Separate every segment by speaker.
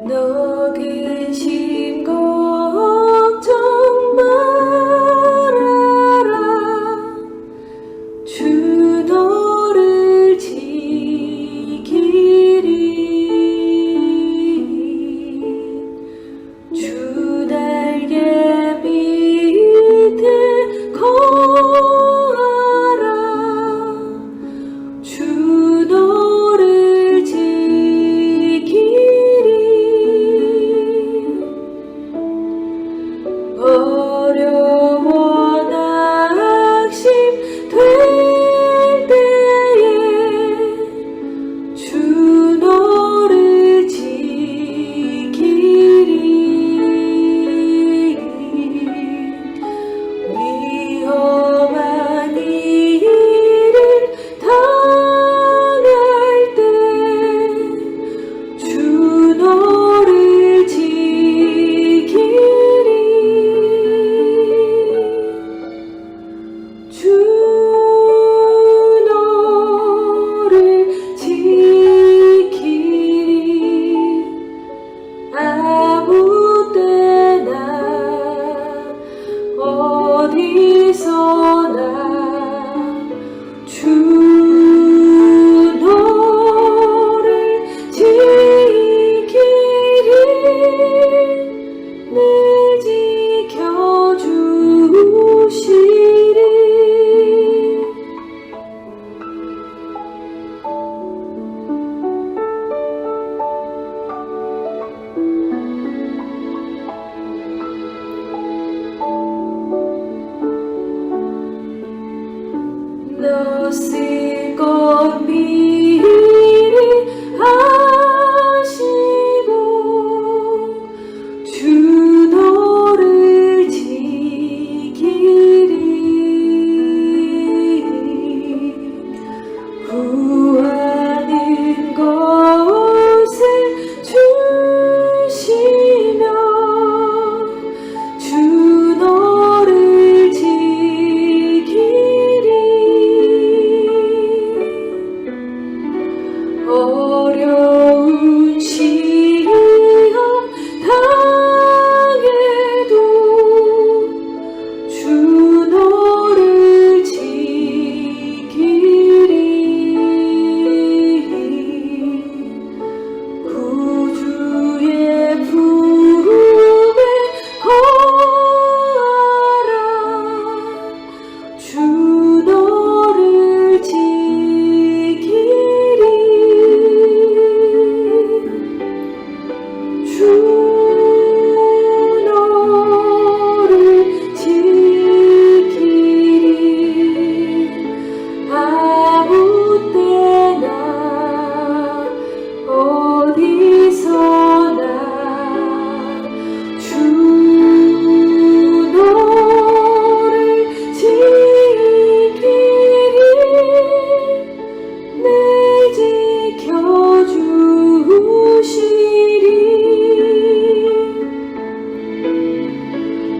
Speaker 1: 너 근심 걱정 말아라. 주 너를 지키리. 주 날개 밑에 거하라. 주 너를 지키리. 어려워 낙심될 때에 주 너를 지키리. 위험한 일을 당할 때 주 너를 지키리. 주 너를 지키리. 아무 때나 어디서나 주 너를 지키리. 늘 지켜주시리. 너 쓸 것 미리 아시고 주 너를 지키리. 구하는 것을 주시며 주 너를 지키리. 어려운 시험 당해도 주 너를 지키리. 구주의 품에 거하라. 주 너를 지키리. 주 너를 지키리. 아무 때나 어디서나 주 너를 지키리. 늘 지켜주시리.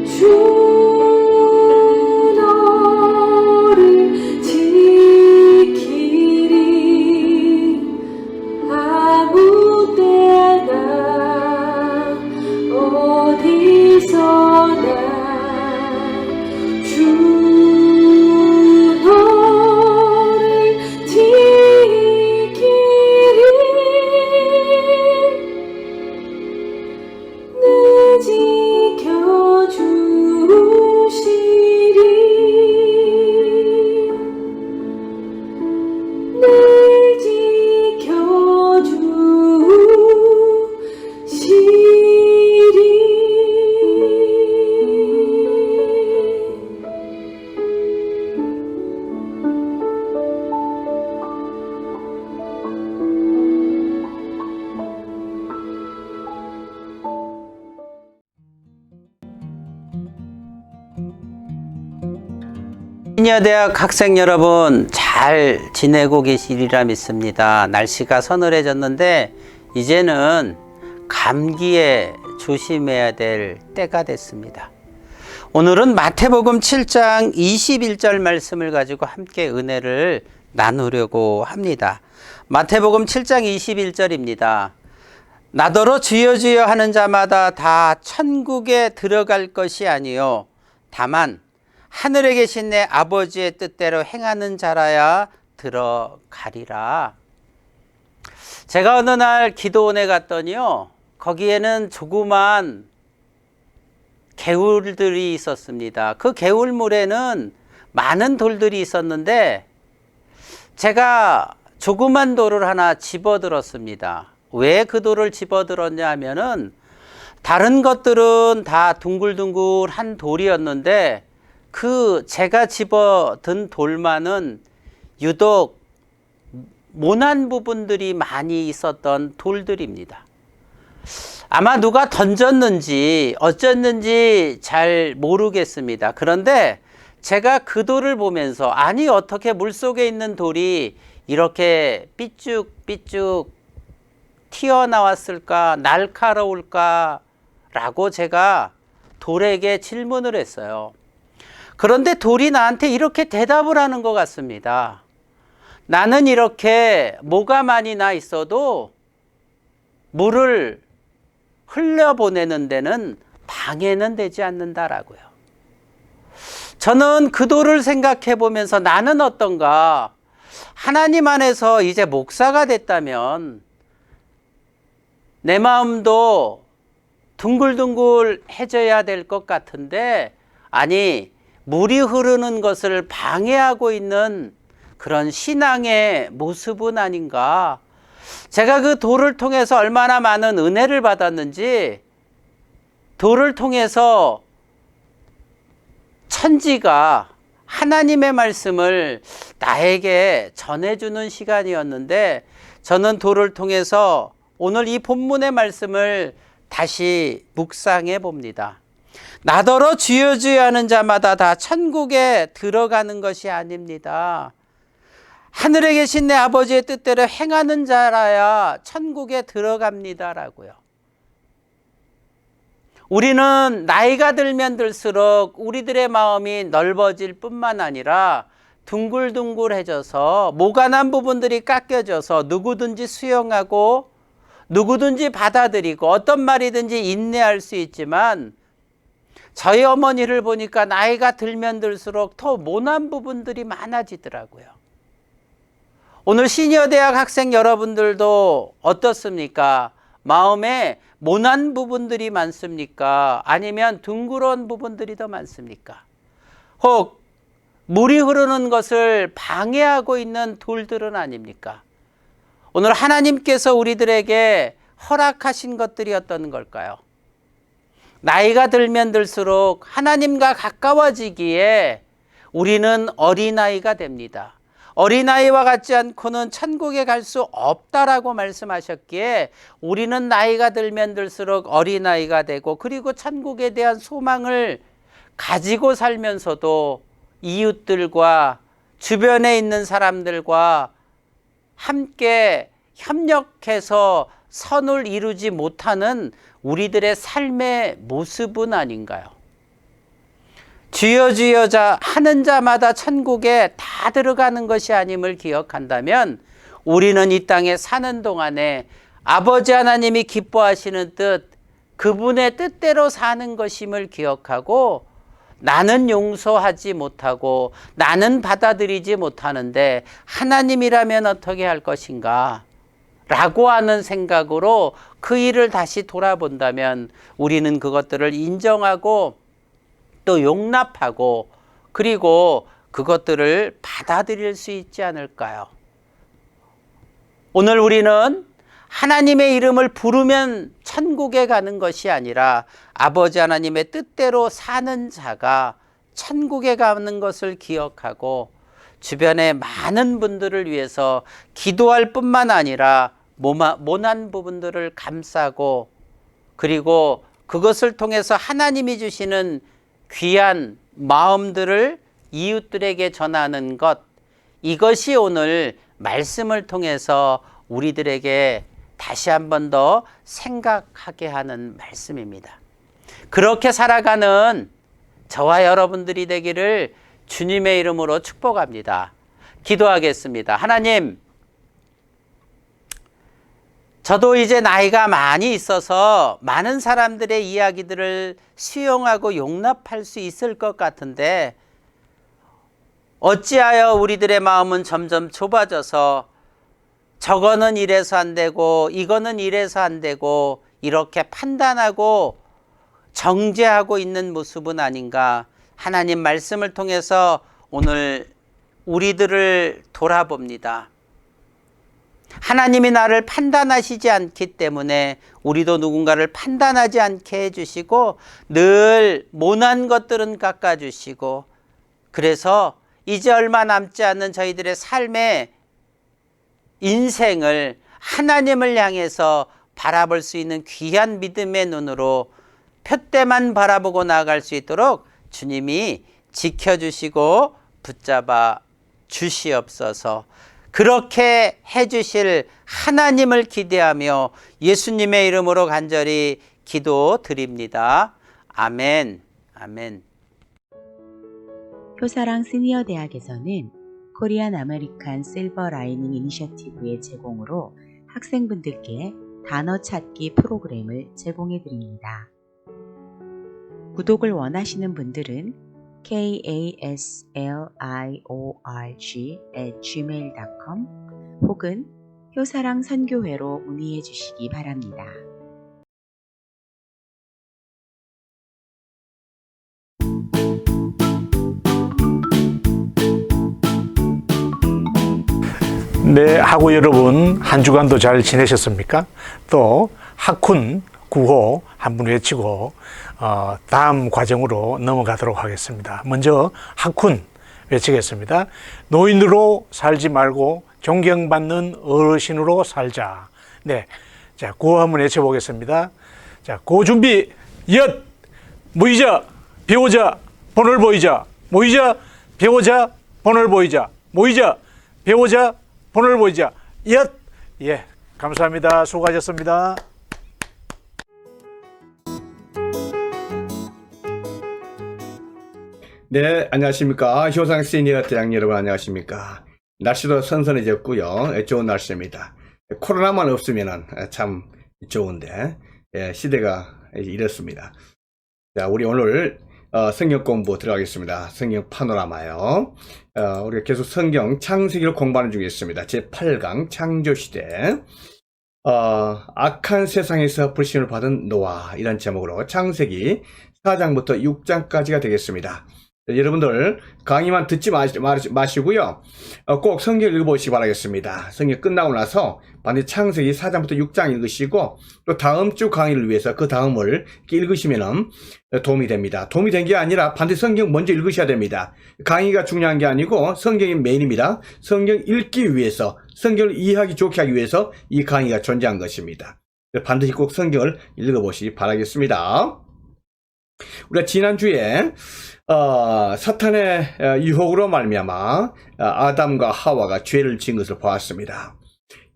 Speaker 1: 주 너를 지키리. 아무 때나 어디서나 주 너를 지키리. 늘 지켜주시리. 늘
Speaker 2: 인여대학 학생 여러분 잘 지내고 계시리라 믿습니다. 날씨가 서늘해졌는데 이제는 감기에 조심해야 될 때가 됐습니다. 오늘은 마태복음 7장 21절 말씀을 가지고 함께 은혜를 나누려고 합니다. 마태복음 7장 21절입니다. 나더러 주여 주여 하는 자마다 다 천국에 들어갈 것이 아니요 다만 하늘에 계신 내 아버지의 뜻대로 행하는 자라야 들어가리라. 제가 어느 날 기도원에 갔더니요, 거기에는 조그만 개울들이 있었습니다. 그 개울물에는 많은 돌들이 있었는데 제가 조그만 돌을 하나 집어들었습니다. 왜 그 돌을 집어들었냐 하면은 다른 것들은 다 둥글둥글한 돌이었는데 그 제가 집어든 돌만은 유독 모난 부분들이 많이 있었던 돌들입니다. 아마 누가 던졌는지 어쨌는지 잘 모르겠습니다. 그런데 제가 그 돌을 보면서 아니 어떻게 물속에 있는 돌이 이렇게 삐쭉삐쭉 튀어나왔을까, 날카로울까 라고 제가 돌에게 질문을 했어요. 그런데 돌이 나한테 이렇게 대답을 하는 것 같습니다. 나는 이렇게 뭐가 많이 나 있어도 물을 흘려보내는 데는 방해는 되지 않는다라고요. 저는 그 돌을 생각해 보면서 나는 어떤가, 하나님 안에서 이제 목사가 됐다면 내 마음도 둥글둥글해져야 될 것 같은데 아니 물이 흐르는 것을 방해하고 있는 그런 신앙의 모습은 아닌가. 제가 그 돌을 통해서 얼마나 많은 은혜를 받았는지, 돌을 통해서 천지가 하나님의 말씀을 나에게 전해주는 시간이었는데 저는 돌을 통해서 오늘 이 본문의 말씀을 다시 묵상해 봅니다. 나더러 주여 주여 하는 자마다 다 천국에 들어가는 것이 아닙니다. 하늘에 계신 내 아버지의 뜻대로 행하는 자라야 천국에 들어갑니다라고요. 우리는 나이가 들면 들수록 우리들의 마음이 넓어질 뿐만 아니라 둥글둥글해져서 모가난 부분들이 깎여져서 누구든지 수용하고 누구든지 받아들이고 어떤 말이든지 인내할 수 있지만 저희 어머니를 보니까 나이가 들면 들수록 더 모난 부분들이 많아지더라고요. 오늘 시니어 대학 학생 여러분들도 어떻습니까? 마음에 모난 부분들이 많습니까? 아니면 둥그런 부분들이 더 많습니까? 혹 물이 흐르는 것을 방해하고 있는 돌들은 아닙니까? 오늘 하나님께서 우리들에게 허락하신 것들이 어떤 걸까요? 나이가 들면 들수록 하나님과 가까워지기에 우리는 어린아이가 됩니다. 어린아이와 같지 않고는 천국에 갈 수 없다라고 말씀하셨기에 우리는 나이가 들면 들수록 어린아이가 되고 그리고 천국에 대한 소망을 가지고 살면서도 이웃들과 주변에 있는 사람들과 함께 협력해서 선을 이루지 못하는 우리들의 삶의 모습은 아닌가요? 주여 주여 하는 자마다 천국에 다 들어가는 것이 아님을 기억한다면 우리는 이 땅에 사는 동안에 아버지 하나님이 기뻐하시는 뜻, 그분의 뜻대로 사는 것임을 기억하고 나는 용서하지 못하고 나는 받아들이지 못하는데 하나님이라면 어떻게 할 것인가 라고 하는 생각으로 그 일을 다시 돌아본다면 우리는 그것들을 인정하고 또 용납하고 그리고 그것들을 받아들일 수 있지 않을까요? 오늘 우리는 하나님의 이름을 부르면 천국에 가는 것이 아니라 아버지 하나님의 뜻대로 사는 자가 천국에 가는 것을 기억하고 주변의 많은 분들을 위해서 기도할 뿐만 아니라 모난 부분들을 감싸고 그리고 그것을 통해서 하나님이 주시는 귀한 마음들을 이웃들에게 전하는 것, 이것이 오늘 말씀을 통해서 우리들에게 다시 한 번 더 생각하게 하는 말씀입니다. 그렇게 살아가는 저와 여러분들이 되기를 주님의 이름으로 축복합니다. 기도하겠습니다. 하나님, 저도 이제 나이가 많이 있어서 많은 사람들의 이야기들을 수용하고 용납할 수 있을 것 같은데 어찌하여 우리들의 마음은 점점 좁아져서 저거는 이래서 안 되고 이거는 이래서 안 되고 이렇게 판단하고 정죄하고 있는 모습은 아닌가. 하나님 말씀을 통해서 오늘 우리들을 돌아봅니다. 하나님이 나를 판단하시지 않기 때문에 우리도 누군가를 판단하지 않게 해주시고 늘 모난 것들은 깎아주시고 그래서 이제 얼마 남지 않는 저희들의 삶의 인생을 하나님을 향해서 바라볼 수 있는 귀한 믿음의 눈으로 표대만 바라보고 나아갈 수 있도록 주님이 지켜주시고 붙잡아 주시옵소서. 그렇게 해주실 하나님을 기대하며 예수님의 이름으로 간절히 기도드립니다. 아멘. 아멘.
Speaker 3: 효사랑 시니어 대학에서는 코리안 아메리칸 실버 라이닝 이니셔티브의 제공으로 학생분들께 단어 찾기 프로그램을 제공해 드립니다. 구독을 원하시는 분들은 kaslyorg@gmail.com 혹은 효사랑 선교회로 문의해 주시기 바랍니다.
Speaker 4: 네, 하고 여러분 한 주간도 잘 지내셨습니까? 또 학훈 구호 한 분 외치고 다음 과정으로 넘어가도록 하겠습니다. 먼저 학훈 외치겠습니다. 노인으로 살지 말고 존경받는 어르신으로 살자. 네, 자 구호 한번 외쳐보겠습니다. 자, 구호 준비. 엿 모이자 배우자 본을 보이자 모이자 배우자 본을 보이자 모이자 배우자 본을 보이자. 엿. 예, 감사합니다. 수고하셨습니다.
Speaker 5: 네, 안녕하십니까. 효상 시니어 대학 여러분 안녕하십니까. 날씨도 선선해졌고요. 좋은 날씨입니다. 코로나만 없으면 참 좋은데 시대가 이렇습니다. 자, 우리 오늘 성경 공부 들어가겠습니다. 성경 파노라마요. 우리가 계속 성경 창세기를 공부하는 중에 있습니다. 제8강 창조시대. 악한 세상에서 불신을 받은 노아, 이런 제목으로 창세기 4장부터 6장까지가 되겠습니다. 여러분들 강의만 듣지 마시고요. 꼭 성경 읽어보시기 바라겠습니다. 성경 끝나고 나서 반드시 창세기 4장부터 6장 읽으시고 또 다음 주 강의를 위해서 그 다음을 읽으시면 도움이 됩니다. 도움이 된 게 아니라 반드시 성경 먼저 읽으셔야 됩니다. 강의가 중요한 게 아니고 성경이 메인입니다. 성경 읽기 위해서, 성경을 이해하기 좋게 하기 위해서 이 강의가 존재한 것입니다. 반드시 꼭 성경을 읽어보시기 바라겠습니다. 우리가 지난주에 사탄의 유혹으로 말미암아 아담과 하와가 죄를 지은 것을 보았습니다.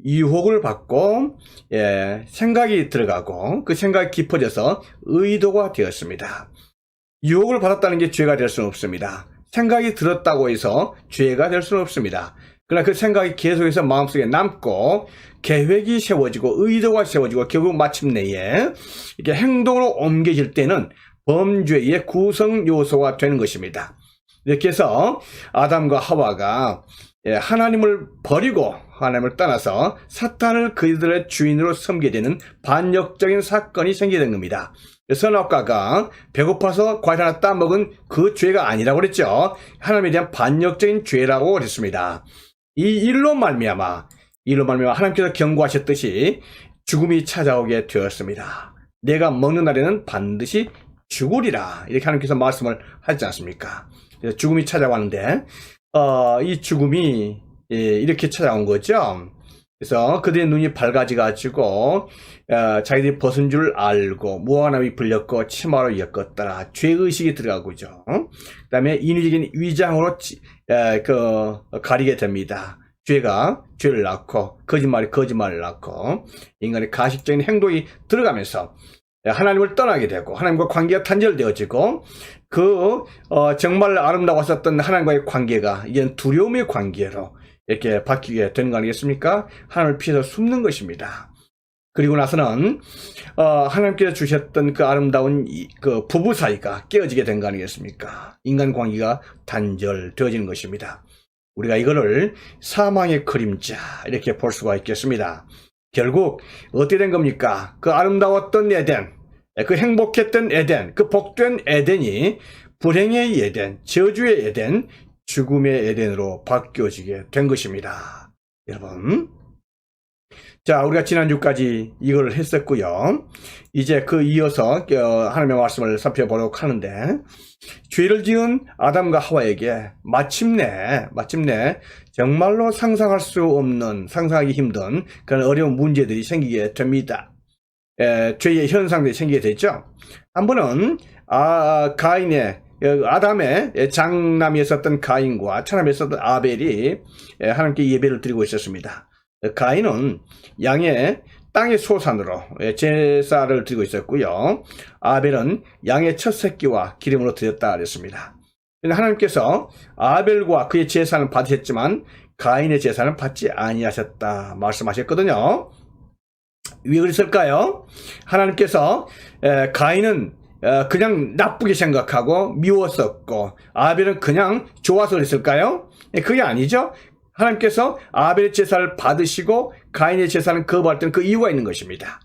Speaker 5: 유혹을 받고 생각이 들어가고 그 생각이 깊어져서 의도가 되었습니다. 유혹을 받았다는 게 죄가 될 수는 없습니다. 생각이 들었다고 해서 죄가 될 수는 없습니다. 그러나 그 생각이 계속해서 마음속에 남고 계획이 세워지고 의도가 세워지고 결국 마침내에 이렇게 행동으로 옮겨질 때는 범죄의 구성 요소가 되는 것입니다. 이렇게 해서 아담과 하와가 하나님을 버리고 하나님을 떠나서 사탄을 그들의 주인으로 섬기게 되는 반역적인 사건이 생기게 된 겁니다. 선악과가 배고파서 과일 하나 따먹은 그 죄가 아니라고 그랬죠. 하나님에 대한 반역적인 죄라고 그랬습니다. 이 일로 말미암아 하나님께서 경고하셨듯이 죽음이 찾아오게 되었습니다. 내가 먹는 날에는 반드시 죽으리라, 이렇게 하나님께서 말씀을 하지 않습니까? 그래서 죽음이 찾아왔는데 이 죽음이 이렇게 찾아온 거죠. 그래서 그들의 눈이 밝아져 가지고 자기들이 벗은 줄 알고 무화과나무에 불렸고 치마로 엮었더라, 죄의식이 들어가고죠. 그 다음에 인위적인 위장으로 가리게 됩니다. 죄가 죄를 낳고 거짓말이 거짓말을 낳고 인간의 가식적인 행동이 들어가면서 하나님을 떠나게 되고 하나님과 관계가 단절되어지고 정말 아름다웠었던 하나님과의 관계가 이제는 두려움의 관계로 이렇게 바뀌게 되는 거 아니겠습니까? 하나님을 피해서 숨는 것입니다. 그리고 나서는 하나님께서 주셨던 그 아름다운 그 부부 사이가 깨어지게 된 거 아니겠습니까? 인간관계가 단절되어지는 것입니다. 우리가 이거를 사망의 그림자 이렇게 볼 수가 있겠습니다. 결국 어떻게 된 겁니까? 그 아름다웠던 에덴, 그 행복했던 에덴, 그 복된 에덴이 불행의 에덴, 저주의 에덴, 죽음의 에덴으로 바뀌어지게 된 것입니다. 여러분, 자, 우리가 지난주까지 이걸 했었고요. 이제 그 이어서 하나님의 말씀을 살펴보도록 하는데, 죄를 지은 아담과 하와에게 마침내 정말로 상상할 수 없는, 상상하기 힘든 그런 어려운 문제들이 생기게 됩니다. 죄의 현상들이 생기게 됐죠. 한 번은 아담의 장남이었었던 가인과 차남이었었던 아벨이 하나님께 예배를 드리고 있었습니다. 가인은 땅의 소산으로 제사를 드리고 있었고요. 아벨은 양의 첫 새끼와 기름으로 드렸다 그랬습니다. 하나님께서 아벨과 그의 제사는 받으셨지만 가인의 제사는 받지 아니하셨다 말씀하셨거든요. 왜 그랬을까요? 하나님께서 가인은 그냥 나쁘게 생각하고 미웠었고 아벨은 그냥 좋아서 그랬을까요? 그게 아니죠. 하나님께서 아벨의 제사를 받으시고 가인의 제사는 거부할 때는 그 이유가 있는 것입니다.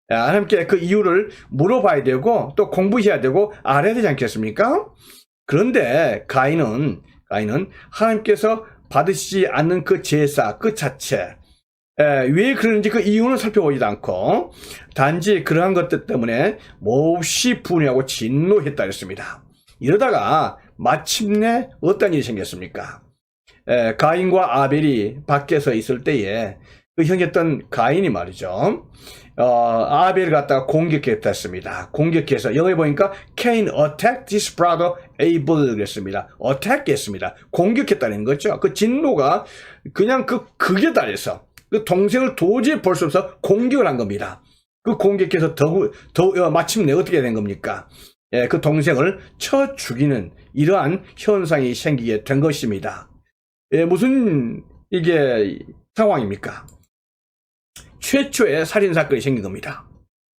Speaker 5: 하나님께 그 이유를 물어봐야 되고 또 공부해야 되고 알아야 되지 않겠습니까? 그런데 가인은 하나님께서 받으시지 않는 그 제사 그 자체, 왜 그런지 그 이유는 살펴보지도 않고 단지 그러한 것들 때문에 몹시 분해하고 진노했다 했습니다. 이러다가 마침내 어떤 일이 생겼습니까? 가인과 아벨이 밖에서 있을 때에 그 형이었던 가인이 말이죠. 아벨을 갖다가 공격했다 했습니다. 공격해서 영어에 보니까 Cain attacked his brother Abel 그랬습니다. attack 했습니다. 공격했다는 거죠. 그 진노가 그냥 극에 달해서 그 동생을 도저히 볼 수 없어 공격을 한 겁니다. 그 공격해서 마침내 어떻게 된 겁니까? 그 동생을 쳐 죽이는 이러한 현상이 생기게 된 것입니다. 무슨 이게 상황입니까? 최초의 살인사건이 생긴 겁니다.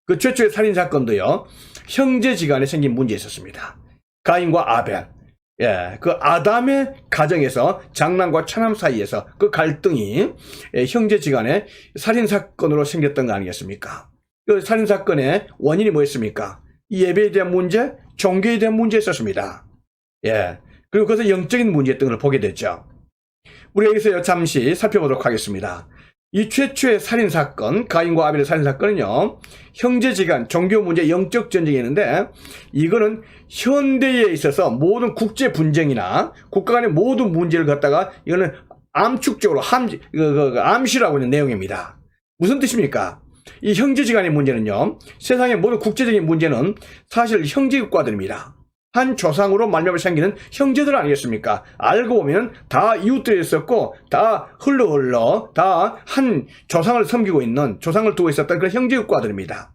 Speaker 5: 그 최초의 살인사건도요, 형제지간에 생긴 문제가 있었습니다. 가인과 아벨, 그 아담의 가정에서 장남과 차남 사이에서 그 갈등이 형제지간에 살인사건으로 생겼던 거 아니겠습니까? 그 살인사건의 원인이 뭐였습니까? 예배에 대한 문제, 종교에 대한 문제였었습니다. 그리고 그것은 영적인 문제였던 걸 보게 됐죠. 우리가 여기서 잠시 살펴보도록 하겠습니다. 이 최초의 살인사건, 가인과 아벨의 살인사건은요, 형제지간 종교 문제 영적 전쟁이었는데, 이거는 현대에 있어서 모든 국제 분쟁이나 국가 간의 모든 문제를 갖다가 이거는 암축적으로 암시라고 있는 내용입니다. 무슨 뜻입니까? 이 형제지간의 문제는요, 세상의 모든 국제적인 문제는 사실 형제국가들입니다. 한 조상으로 말미암아 생기는 형제들 아니겠습니까? 알고 보면 다 이웃들이 있었고 다 흘러 다 한 조상을 섬기고 있는, 조상을 두고 있었던 그런 형제국가들입니다.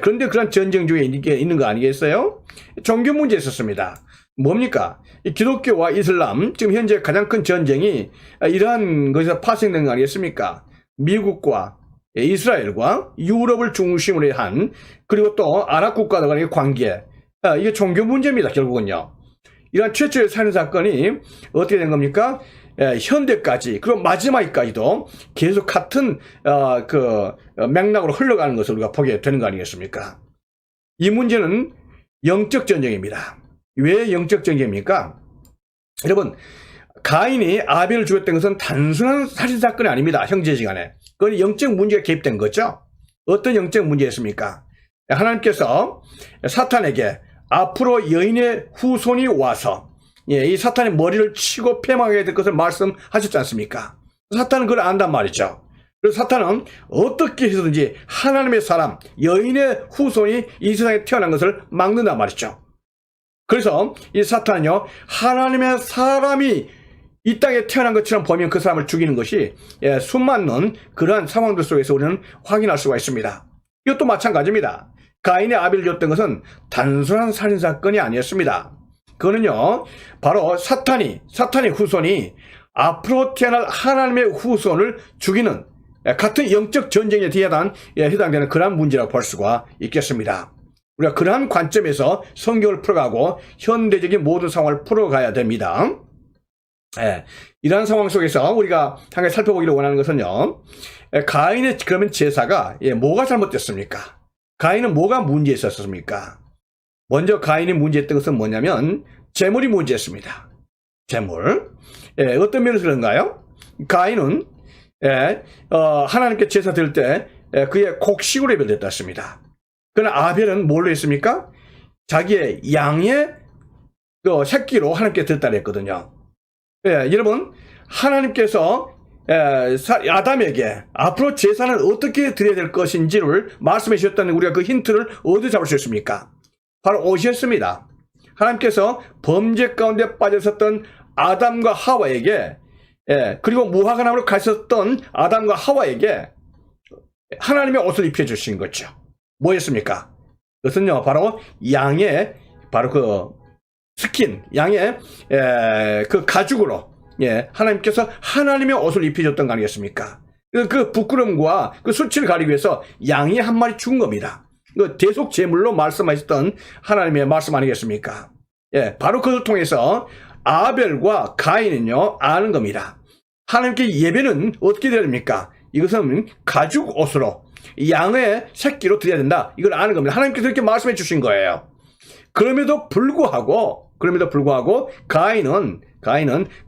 Speaker 5: 그런데 그런 전쟁 중에 있는 거 아니겠어요? 종교 문제 있었습니다. 뭡니까? 이 기독교와 이슬람, 지금 현재 가장 큰 전쟁이 이러한 것에서 파생된 거 아니겠습니까? 미국과 이스라엘과 유럽을 중심으로 한, 그리고 또 아랍 국가들 간의 관계, 이게 종교 문제입니다. 결국은요. 이러한 최초의 살인사건이 어떻게 된 겁니까? 현대까지, 그리고 마지막까지도 계속 같은 맥락으로 흘러가는 것을 우리가 보게 되는 거 아니겠습니까? 이 문제는 영적 전쟁입니다. 왜 영적 전쟁입니까? 여러분, 가인이 아벨을 죽였던 것은 단순한 살인사건이 아닙니다. 형제지간에. 그건 영적 문제가 개입된 거죠. 어떤 영적 문제였습니까? 하나님께서 사탄에게 앞으로 여인의 후손이 와서 이 사탄의 머리를 치고 패망하게 될 것을 말씀하셨지 않습니까? 사탄은 그걸 안단 말이죠. 그래서 사탄은 어떻게 해서든지 하나님의 사람, 여인의 후손이 이 세상에 태어난 것을 막는단 말이죠. 그래서 이 사탄은요, 하나님의 사람이 이 땅에 태어난 것처럼 보면 그 사람을 죽이는 것이 숨맞는 그러한 상황들 속에서 우리는 확인할 수가 있습니다. 이것도 마찬가지입니다. 가인의 아벨을 죽였던 것은 단순한 살인사건이 아니었습니다. 그거는요, 바로 사탄의 후손이 앞으로 태어날 하나님의 후손을 죽이는 같은 영적 전쟁에 해당되는 그러한 문제라고 볼 수가 있겠습니다. 우리가 그러한 관점에서 성경을 풀어가고 현대적인 모든 상황을 풀어가야 됩니다. 이러한 상황 속에서 우리가 한 가지 살펴보기를 원하는 것은요, 가인의 그러면 제사가 뭐가 잘못됐습니까? 가인은 뭐가 문제 있었습니까? 먼저 가인이 문제였던 것은 뭐냐면 재물이 문제였습니다. 재물. 어떤 면에서 그런가요? 가인은 하나님께 제사 드릴 때 그의 곡식으로 예배드렸다 했습니다. 그러나 아벨은 뭘로 했습니까? 자기의 양의 그 새끼로 하나님께 드렸다 했거든요. 여러분, 하나님께서 아담에게 앞으로 제사는 어떻게 드려야 될 것인지를 말씀해 주셨다는 우리가 그 힌트를 어디서 잡을 수 있습니까? 바로 옷이었습니다. 하나님께서 범죄 가운데 빠졌었던 아담과 하와에게, 그리고 무화과나무로 가셨던 아담과 하와에게 하나님의 옷을 입혀주신 거죠. 뭐였습니까? 그것은요, 바로 양의, 바로 그 스킨, 양의 그 가죽으로, 하나님께서 하나님의 옷을 입혀줬던 거 아니겠습니까? 그 부끄러움과 그 수치를 가리기 위해서 양이 한 마리 죽은 겁니다. 그 대속 제물로 말씀하셨던 하나님의 말씀 아니겠습니까? 바로 그것을 통해서 아벨과 가인은요, 아는 겁니다. 하나님께 예배는 어떻게 드려야 됩니까? 이것은 가죽 옷으로 양의 새끼로 드려야 된다. 이걸 아는 겁니다. 하나님께서 이렇게 말씀해 주신 거예요. 그럼에도 불구하고 가인은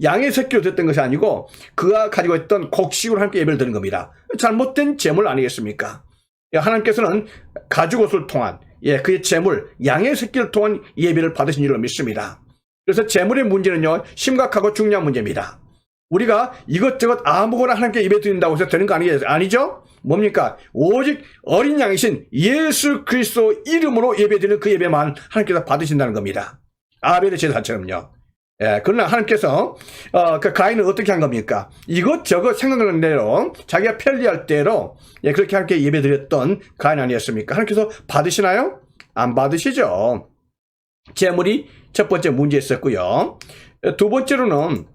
Speaker 5: 양의 새끼로 드렸던 것이 아니고 그가 가지고 있던 곡식으로 함께 예배를 드린 겁니다. 잘못된 제물 아니겠습니까? 하나님께서는 가죽 옷을 통한 그의 제물, 양의 새끼를 통한 예배를 받으신 줄로 믿습니다. 그래서 제물의 문제는요, 심각하고 중요한 문제입니다. 우리가 이것저것 아무거나 하나님께 예배 드린다고 해서 되는 거 아니죠? 뭡니까? 오직 어린 양이신 예수 그리스도 이름으로 예배 드리는 그 예배만 하나님께서 받으신다는 겁니다. 아벨의 제사처럼요. 그러나 하나님께서 그 가인은 어떻게 한 겁니까? 이것저것 생각나는 대로 자기가 편리할 대로 그렇게 함께 예배 드렸던 가인 아니었습니까? 하나님께서 받으시나요? 안 받으시죠. 제물이 첫 번째 문제였었고요. 두 번째로는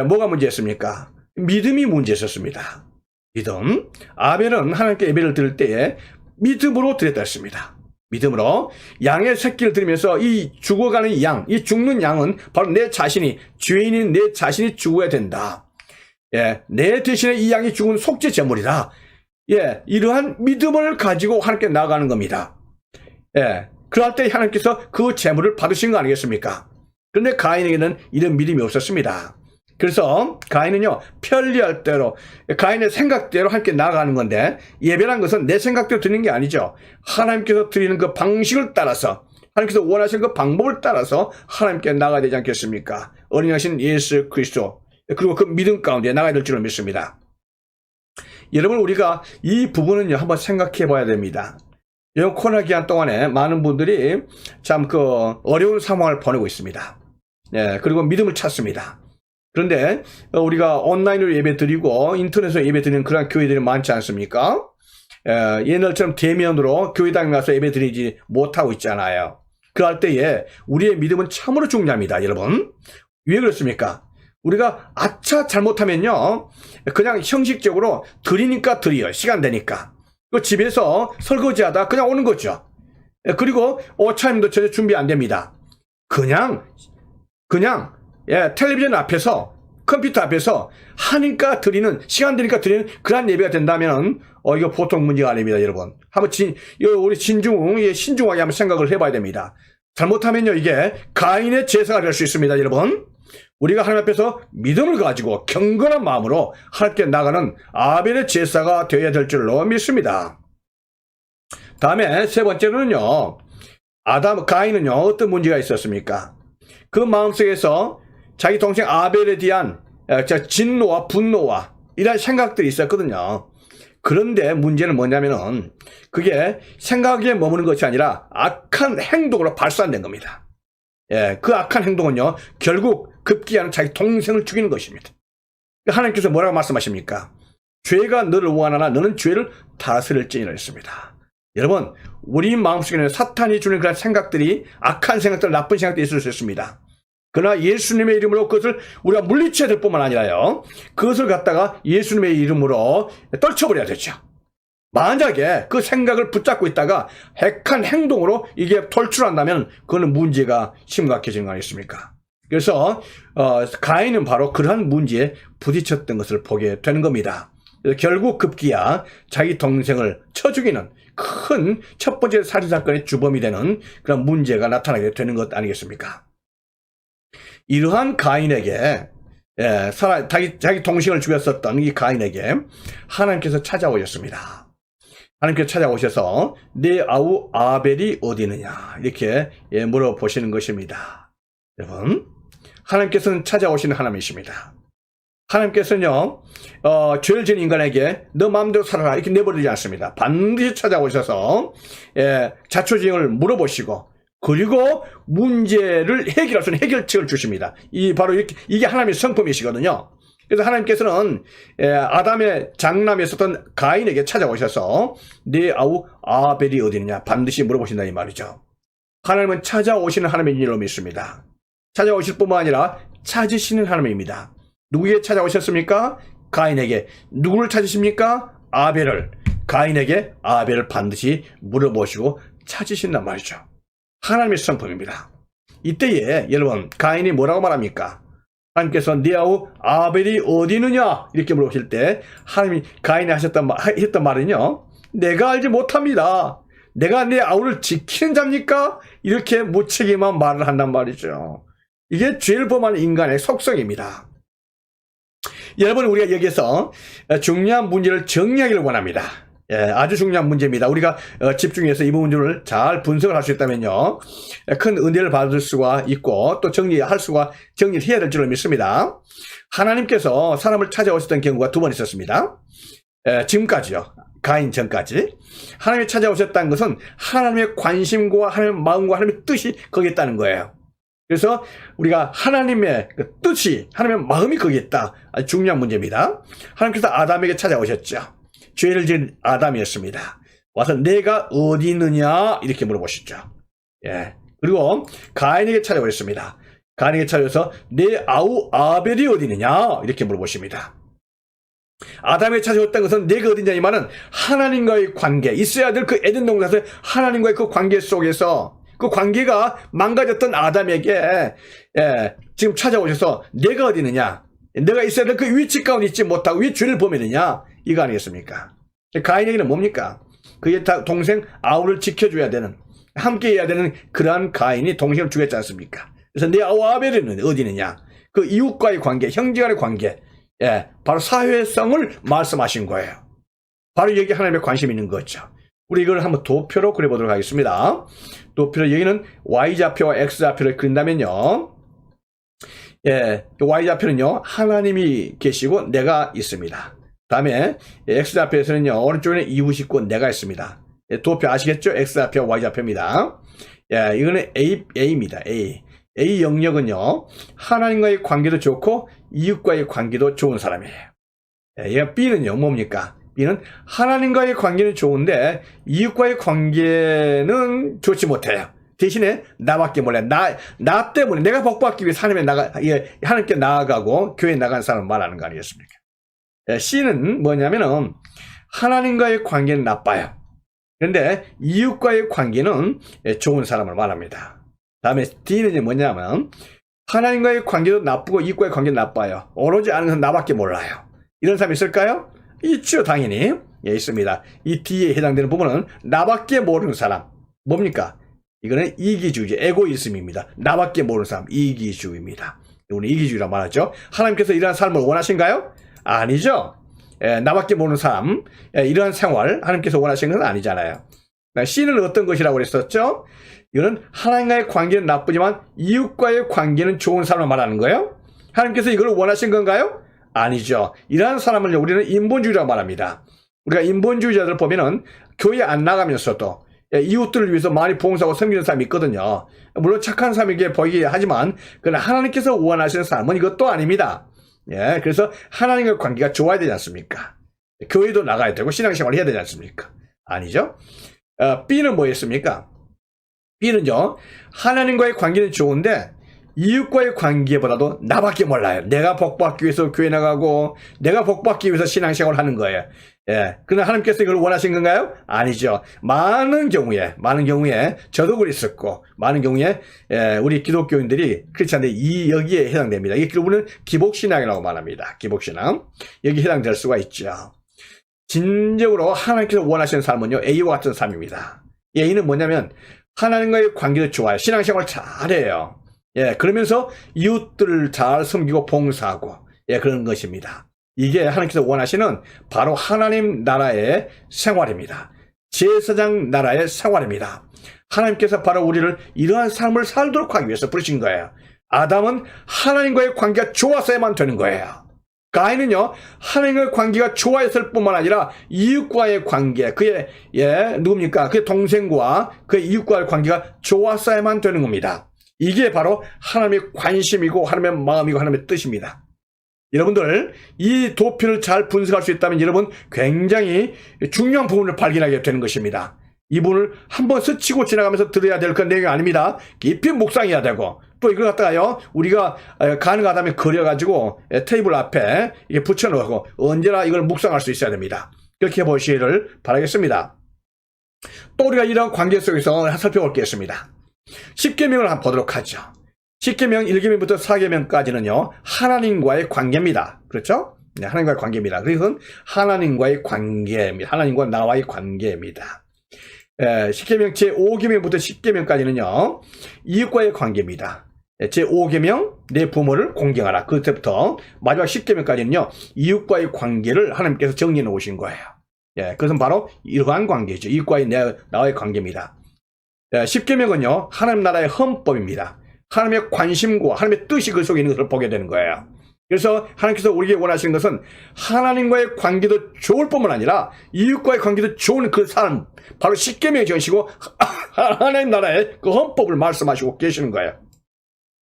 Speaker 5: 뭐가 문제였습니까? 믿음이 문제였었습니다. 믿음. 아벨은 하나님께 예배를 드릴 때에 믿음으로 드렸다 했습니다. 믿음으로 양의 새끼를 드리면서 이 죽어가는 양, 이 죽는 양은 바로 내 자신이, 죄인인 내 자신이 죽어야 된다. 내 대신에 이 양이 죽은 속죄 제물이다. 이러한 믿음을 가지고 하나님께 나아가는 겁니다. 그럴 때 하나님께서 그 제물을 받으신 거 아니겠습니까? 그런데 가인에게는 이런 믿음이 없었습니다. 그래서 가인은요, 편리할 대로 가인의 생각대로 함께 나아가는 건데, 예배란 것은 내 생각대로 드리는 게 아니죠. 하나님께서 드리는 그 방식을 따라서, 하나님께서 원하시는 그 방법을 따라서 하나님께 나아가야 되지 않겠습니까? 어린 양이신 예수 그리스도, 그리고 그 믿음 가운데 나가야 될 줄로 믿습니다. 여러분, 우리가 이 부분은요, 한번 생각해 봐야 됩니다. 이번 코로나 기간 동안에 많은 분들이 참 그 어려운 상황을 보내고 있습니다. 그리고 믿음을 찾습니다. 그런데 우리가 온라인으로 예배 드리고 인터넷으로 예배 드리는 그런 교회들이 많지 않습니까? 옛날처럼 대면으로 교회당 가서 예배 드리지 못하고 있잖아요. 그럴 때에 우리의 믿음은 참으로 중요합니다, 여러분. 왜 그렇습니까? 우리가 아차 잘못하면요, 그냥 형식적으로 드리니까 드려요. 시간 되니까. 집에서 설거지하다 그냥 오는 거죠. 그리고 오차임도 전혀 준비 안 됩니다. 그냥 텔레비전 앞에서, 컴퓨터 앞에서 하니까 드리는, 시간 되니까 드리는 그런 예배가 된다면 이거 보통 문제가 아닙니다, 여러분. 한번 우리 신중하게 한번 생각을 해봐야 됩니다. 잘못하면요, 이게 가인의 제사가 될 수 있습니다, 여러분. 우리가 하나님 앞에서 믿음을 가지고 경건한 마음으로 하나님께 나가는 아벨의 제사가 되어야 될 줄로 믿습니다. 다음에 세 번째로는요, 가인은요, 어떤 문제가 있었습니까? 그 마음속에서 자기 동생 아벨에 대한 진노와 분노와 이런 생각들이 있었거든요. 그런데 문제는 뭐냐면은 그게 생각에 머무는 것이 아니라 악한 행동으로 발산된 겁니다. 그 악한 행동은요, 결국 급기야는 자기 동생을 죽이는 것입니다. 하나님께서 뭐라고 말씀하십니까? 죄가 너를 원하나 너는 죄를 다스릴지니라 했습니다. 여러분, 우리 마음속에는 사탄이 주는 그런 생각들이, 악한 생각들, 나쁜 생각들이 있을 수 있습니다. 그러나 예수님의 이름으로 그것을 우리가 물리쳐야 될 뿐만 아니라요, 그것을 갖다가 예수님의 이름으로 떨쳐버려야 되죠. 만약에 그 생각을 붙잡고 있다가 핵한 행동으로 이게 돌출한다면 그거는 문제가 심각해지는 거 아니겠습니까? 그래서 가인은 바로 그러한 문제에 부딪혔던 것을 보게 되는 겁니다. 결국 급기야 자기 동생을 쳐 죽이는 큰 첫 번째 살인사건의 주범이 되는 그런 문제가 나타나게 되는 것 아니겠습니까? 이러한 가인에게, 자기 동생을 죽였었던 이 가인에게 하나님께서 찾아오셨습니다. 하나님께서 찾아오셔서 내 아우 아벨이 어디 있느냐 이렇게 물어보시는 것입니다. 여러분, 하나님께서는 찾아오시는 하나님이십니다. 하나님께서는요, 죄를 지은 인간에게 너 마음대로 살아라 이렇게 내버리지 않습니다. 반드시 찾아오셔서 자초지종을 물어보시고 그리고 문제를 해결할 수 있는 해결책을 주십니다. 바로 이게 하나님의 성품이시거든요. 그래서 하나님께서는 아담의 장남에 있었던 가인에게 찾아오셔서 네 아우 아벨이 어디 있느냐 반드시 물어보신다 이 말이죠. 하나님은 찾아오시는 하나님의 일로 믿습니다. 찾아오실 뿐만 아니라 찾으시는 하나님입니다. 누구에게 찾아오셨습니까? 가인에게. 누구를 찾으십니까? 아벨을. 가인에게 아벨을 반드시 물어보시고 찾으신단 말이죠. 하나님의 성품입니다. 이때에 여러분 가인이 뭐라고 말합니까? 하나님께서 네 아우 아벨이 어디 있느냐 이렇게 물어보실 때 하나님이 가인이 했던 말은요, 내가 알지 못합니다. 내가 내 아우를 지키는 자입니까? 이렇게 무책임한 말을 한단 말이죠. 이게 죄를 범하는 인간의 속성입니다. 여러분, 우리가 여기에서 중요한 문제를 정리하기를 원합니다. 아주 중요한 문제입니다. 우리가 집중해서 이 부분을 잘 분석을 할 수 있다면요, 큰 은혜를 받을 수가 있고 또 정리를 해야 될 줄로 믿습니다. 하나님께서 사람을 찾아오셨던 경우가 두 번 있었습니다. 지금까지요. 가인 전까지. 하나님이 찾아오셨다는 것은 하나님의 관심과 하나님의 마음과 하나님의 뜻이 거기에 있다는 거예요. 그래서 우리가 하나님의 뜻이, 하나님의 마음이 거기에 있다. 아주 중요한 문제입니다. 하나님께서 아담에게 찾아오셨죠. 죄를 지은 아담이었습니다. 와서 내가 어디 있느냐 이렇게 물어보시죠. 그리고 가인에게 찾아오셨습니다. 가인에게 찾아와서 내 아우 아벨이 어디 있느냐 이렇게 물어보십니다. 아담에게 찾아왔다는 것은 내가 어디 있냐 이 말은 하나님과의 관계, 있어야 될 그 에덴 동산에서 하나님과의 그 관계 속에서 그 관계가 망가졌던 아담에게 지금 찾아오셔서 내가 어디 있느냐, 내가 있어야 될 그 위치 가운데 있지 못하고 왜 죄를 범했느냐 이거 아니겠습니까? 가인에게는 뭡니까? 그의 동생 아우를 지켜줘야 되는, 함께 해야 되는 그러한 가인이 동생을 죽였지 않습니까? 그래서 내 아우 아벨은 어디 있느냐, 그 이웃과의 관계, 형제간의 관계, 바로 사회성을 말씀하신 거예요. 바로 여기 하나님의 관심이 있는 거죠. 우리 이걸 한번 도표로 그려보도록 하겠습니다. 도표로 여기는 Y좌표와 X좌표를 그린다면요, Y좌표는요 하나님이 계시고 내가 있습니다. 다음에 X좌표에서는요 오른쪽에는 이웃이 있고 내가 있습니다. 도표 아시겠죠? X좌표, Y좌표입니다. 이거는 A입니다. A 영역은요 하나님과의 관계도 좋고 이웃과의 관계도 좋은 사람이에요. B는요 뭡니까? B는 하나님과의 관계는 좋은데 이웃과의 관계는 좋지 못해요. 대신에 나밖에 몰라요. 나 때문에 내가 복받기 위해서 하나님께 나아가고 교회에 나간 사람을 말하는 거 아니겠습니까? C는 뭐냐면은 하나님과의 관계는 나빠요. 그런데 이웃과의 관계는 좋은 사람을 말합니다. 다음에 D는 뭐냐면 하나님과의 관계도 나쁘고 이웃과의 관계도 나빠요. 오로지 아는 건 나밖에 몰라요. 이런 사람이 있을까요? 있죠, 당연히. 있습니다. 이 D에 해당되는 부분은 나밖에 모르는 사람. 뭡니까? 이거는 이기주의, 에고이즘입니다. 나밖에 모르는 사람, 이기주의입니다. 우리 이기주의라고 말하죠. 하나님께서 이러한 삶을 원하신가요? 아니죠. 나밖에 모르는 삶, 이러한 생활 하나님께서 원하시는 건 아니잖아요. C는 어떤 것이라고 그랬었죠? 이거는 하나님과의 관계는 나쁘지만 이웃과의 관계는 좋은 사람을 말하는 거예요. 하나님께서 이걸 원하신 건가요? 아니죠. 이러한 사람을 우리는 인본주의라고 말합니다. 우리가 인본주의자들 보면은 교회 안 나가면서도 이웃들을 위해서 많이 봉사하고 섬기는 사람이 있거든요. 물론 착한 사람에게 보이긴 하지만 그러나 하나님께서 원하시는 사람은 이것도 아닙니다. 그래서 하나님과의 관계가 좋아야 되지 않습니까? 교회도 나가야 되고 신앙생활을 해야 되지 않습니까? 아니죠. B는 뭐였습니까? B는요 하나님과의 관계는 좋은데 이웃과의 관계보다도 나밖에 몰라요. 내가 복받기 위해서 교회 나가고 내가 복받기 위해서 신앙생활을 하는 거예요. 예. 그러나 하나님께서 이걸 원하신 건가요? 아니죠. 많은 경우에 저도 그랬었고 많은 경우에 우리 기독교인들이 크리스찬들이 여기에 해당됩니다. 이 결국은 기복신앙이라고 말합니다. 기복신앙. 여기 해당될 수가 있죠. 진정으로 하나님께서 원하시는 삶은요, A와 같은 삶입니다. A는 뭐냐면 하나님과의 관계도 좋아요. 신앙생활 잘해요. 예, 그러면서 이웃들을 잘 섬기고 봉사하고, 예, 그런 것입니다. 이게 하나님께서 원하시는 바로 하나님 나라의 생활입니다. 제사장 나라의 생활입니다. 하나님께서 바로 우리를 이러한 삶을 살도록 하기 위해서 부르신 거예요. 아담은 하나님과의 관계가 좋았어야만 되는 거예요. 가인은요, 하나님과의 관계가 좋아했을 뿐만 아니라 이웃과의 관계, 그의, 누굽니까? 그의 동생과 그의 이웃과의 관계가 좋았어야만 되는 겁니다. 이게 바로 하나님의 관심이고 하나님의 마음이고 하나님의 뜻입니다. 여러분들 이 도표를 잘 분석할 수 있다면 여러분 굉장히 중요한 부분을 발견하게 되는 것입니다. 이 부분을 한번 스치고 지나가면서 들어야 될 그런 내용이 아닙니다. 깊이 묵상해야 되고 또 이걸 갖다가요 우리가 가능하다면 그려가지고 테이블 앞에 이렇게 붙여놓고 언제나 이걸 묵상할 수 있어야 됩니다. 그렇게 해보시기를 바라겠습니다. 또 우리가 이런 관계 속에서 살펴볼 게 있습니다. 10계명을 한번 보도록 하죠. 10계명 1계명부터 4계명까지는요 하나님과의 관계입니다. 그렇죠? 네, 하나님과의 관계입니다. 그것은 하나님과의 관계입니다. 하나님과 나와의 관계입니다. 10계명 제5계명부터 10계명까지는요 이웃과의 관계입니다. 제5계명 내 부모를 공경하라. 그때부터 마지막 10계명까지는요 이웃과의 관계를 하나님께서 정리해 놓으신 거예요. 예, 그것은 바로 이러한 관계죠. 이웃과의 나와의 관계입니다. 10계명은요 하나님 나라의 헌법입니다. 하나님의 관심과 하나님의 뜻이 그 속에 있는 것을 보게 되는 거예요. 그래서 하나님께서 우리에게 원하시는 것은 하나님과의 관계도 좋을 뿐만 아니라 이웃과의 관계도 좋은 그 삶, 바로 10계명을 정하시고 하나님 나라의 그 헌법을 말씀하시고 계시는 거예요.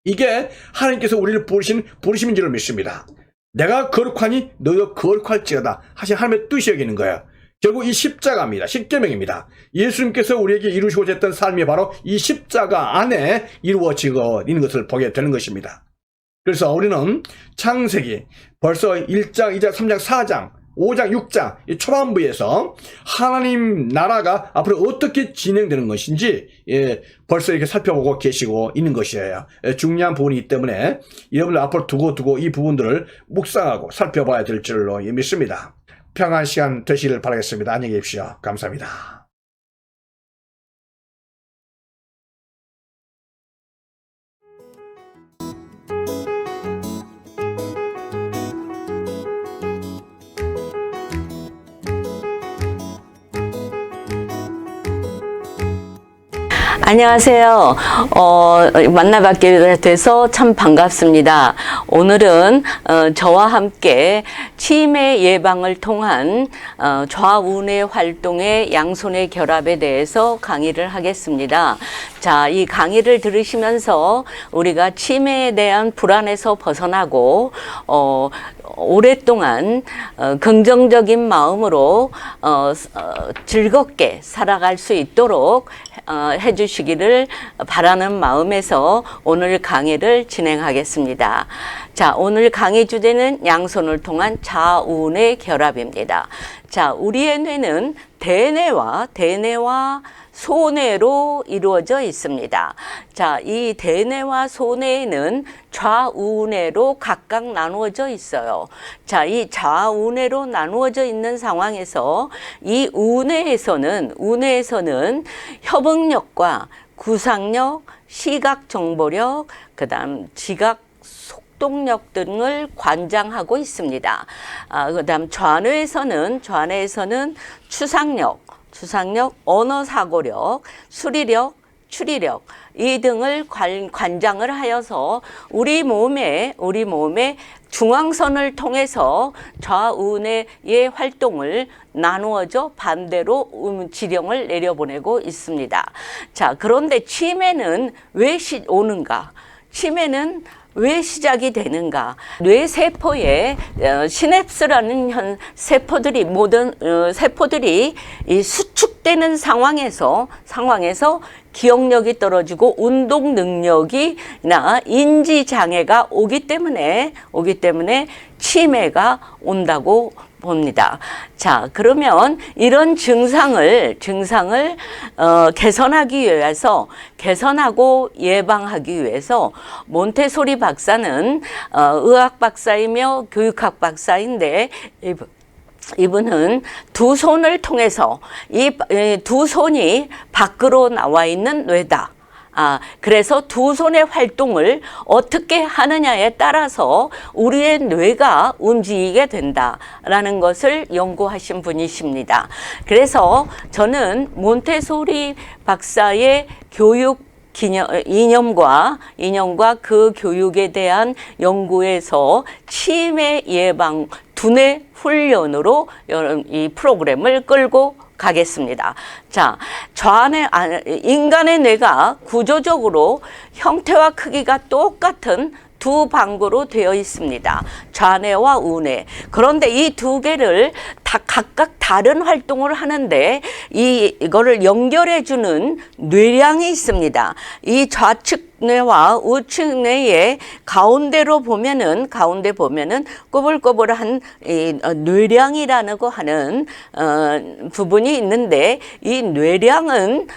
Speaker 5: 이게 하나님께서 우리를 부르신 부르심인 줄을 믿습니다. 내가 거룩하니 너희도 거룩할지어다 하신 하나님의 뜻이 여기는 거예요. 결국 이 십자가입니다. 10계명입니다. 예수님께서 우리에게 이루시고자 했던 삶이 바로 이 십자가 안에 이루어지고 있는 것을 보게 되는 것입니다. 그래서 우리는 창세기 벌써 1장, 2장, 3장, 4장, 5장, 6장 이 초반부에서 하나님 나라가 앞으로 어떻게 진행되는 것인지 벌써 이렇게 살펴보고 계시고 있는 것이에요. 중요한 부분이기 때문에 여러분들 앞으로 두고 이 부분들을 묵상하고 살펴봐야 될 줄로 믿습니다. 평안한 시간 되시기를 바라겠습니다. 안녕히 계십시오. 감사합니다.
Speaker 6: 안녕하세요. 만나뵙게 돼서 참 반갑습니다. 오늘은 저와 함께 치매 예방을 통한 좌우뇌 활동의 양손의 결합에 대해서 강의를 하겠습니다. 자, 이 강의를 들으시면서 우리가 치매에 대한 불안에서 벗어나고 오랫동안 긍정적인 마음으로 즐겁게 살아갈 수 있도록 해주시기를 바라는 마음에서 오늘 강의를 진행하겠습니다. 자, 오늘 강의 주제는 양손을 통한 좌우뇌 결합입니다. 자, 우리의 뇌는 대뇌와 소뇌로 이루어져 있습니다. 자, 이 대뇌와 소뇌는 좌우뇌로 각각 나누어져 있어요. 자, 이 좌우뇌로 나누어져 있는 상황에서 이 우뇌에서는 협응력과 구상력, 시각 정보력, 그다음 지각 속동력 등을 관장하고 있습니다. 그다음 좌뇌에서는 추상력, 언어 사고력, 수리력, 추리력 이 등을 관장을 하여서 우리 몸의 중앙선을 통해서 좌우뇌의 활동을 나누어져 반대로 지령을 내려보내고 있습니다. 자, 그런데 치매는 왜 오는가? 치매는 왜 시작이 되는가? 뇌세포에 시냅스라는 세포들이 모든 세포들이 이 수축되는 상황에서 기억력이 떨어지고 운동 능력이나 인지 장애가 오기 때문에 치매가 온다고 봅니다. 자, 그러면 이런 증상을 개선하고 예방하기 위해서 몬테소리 박사는 의학 박사이며 교육학 박사인데 이분은 두 손을 통해서 이 두 손이 밖으로 나와 있는 뇌다. 그래서 두 손의 활동을 어떻게 하느냐에 따라서 우리의 뇌가 움직이게 된다라는 것을 연구하신 분이십니다. 그래서 저는 몬테소리 박사의 교육 이념과 그 교육에 대한 연구에서 치매 예방 두뇌 훈련으로 이 프로그램을 끌고 가겠습니다. 자, 인간의 뇌가 구조적으로 형태와 크기가 똑같은 두 방구로 되어 있습니다. 좌뇌와 우뇌. 그런데 이 두 개를 다 각각 다른 활동을 하는데 이거를 연결해 주는 뇌량이 있습니다. 이 좌측 뇌와 우측 뇌의 가운데 보면은 꼬불꼬불한 이 뇌량이라는 거 하는 부분이 있는데 이 뇌량은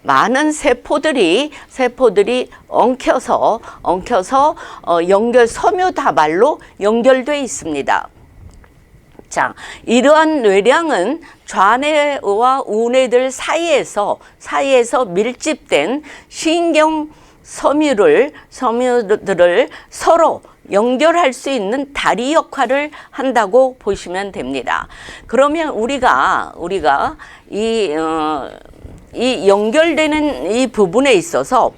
Speaker 6: 많은 세포들이 엉켜서 섬유다발로 연결돼 있습니다. 자, 이러한 뇌량은 좌뇌와 우뇌들 사이에서 밀집된 신경 섬유들을 서로 연결할 수 있는 다리 역할을 한다고 보시면 됩니다. 그러면 우리가 이 연결되는 이 부분에 있어서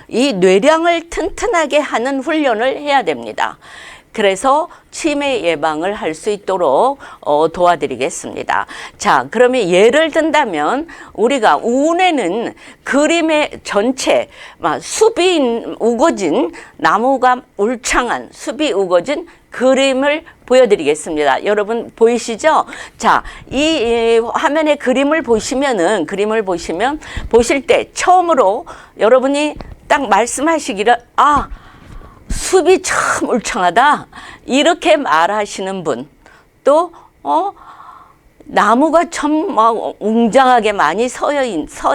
Speaker 6: 이 뇌량을 튼튼하게 하는 훈련을 해야 됩니다. 그래서 치매 예방을 할 수 있도록 도와드리겠습니다. 자, 그러면 예를 든다면 우리가 우뇌는 그림의 전체 숲이 우거진 나무가 울창한 숲이 우거진 그림을 보여드리겠습니다. 여러분 보이시죠? 자, 이 화면에 그림을 보시면 보실 때 처음으로 여러분이 딱 말씀하시기를 숲이 참 울창하다 이렇게 말하시는 분, 또 나무가 참 웅장하게 많이 서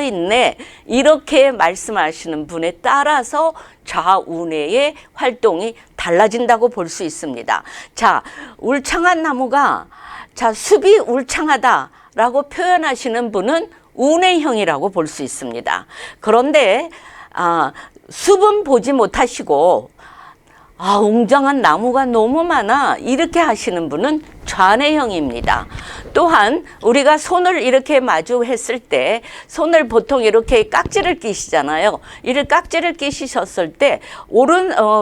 Speaker 6: 있네 이렇게 말씀하시는 분에 따라서 좌우뇌의 활동이 달라진다고 볼 수 있습니다. 자, 울창한 나무가 숲이 울창하다라고 표현하시는 분은 우뇌형이라고 볼 수 있습니다. 그런데 숲은 보지 못하시고 웅장한 나무가 너무 많아 이렇게 하시는 분은 좌뇌형입니다. 또한 우리가 손을 이렇게 마주했을 때 손을 보통 이렇게 깍지를 끼시잖아요. 이를 깍지를 끼시셨을 때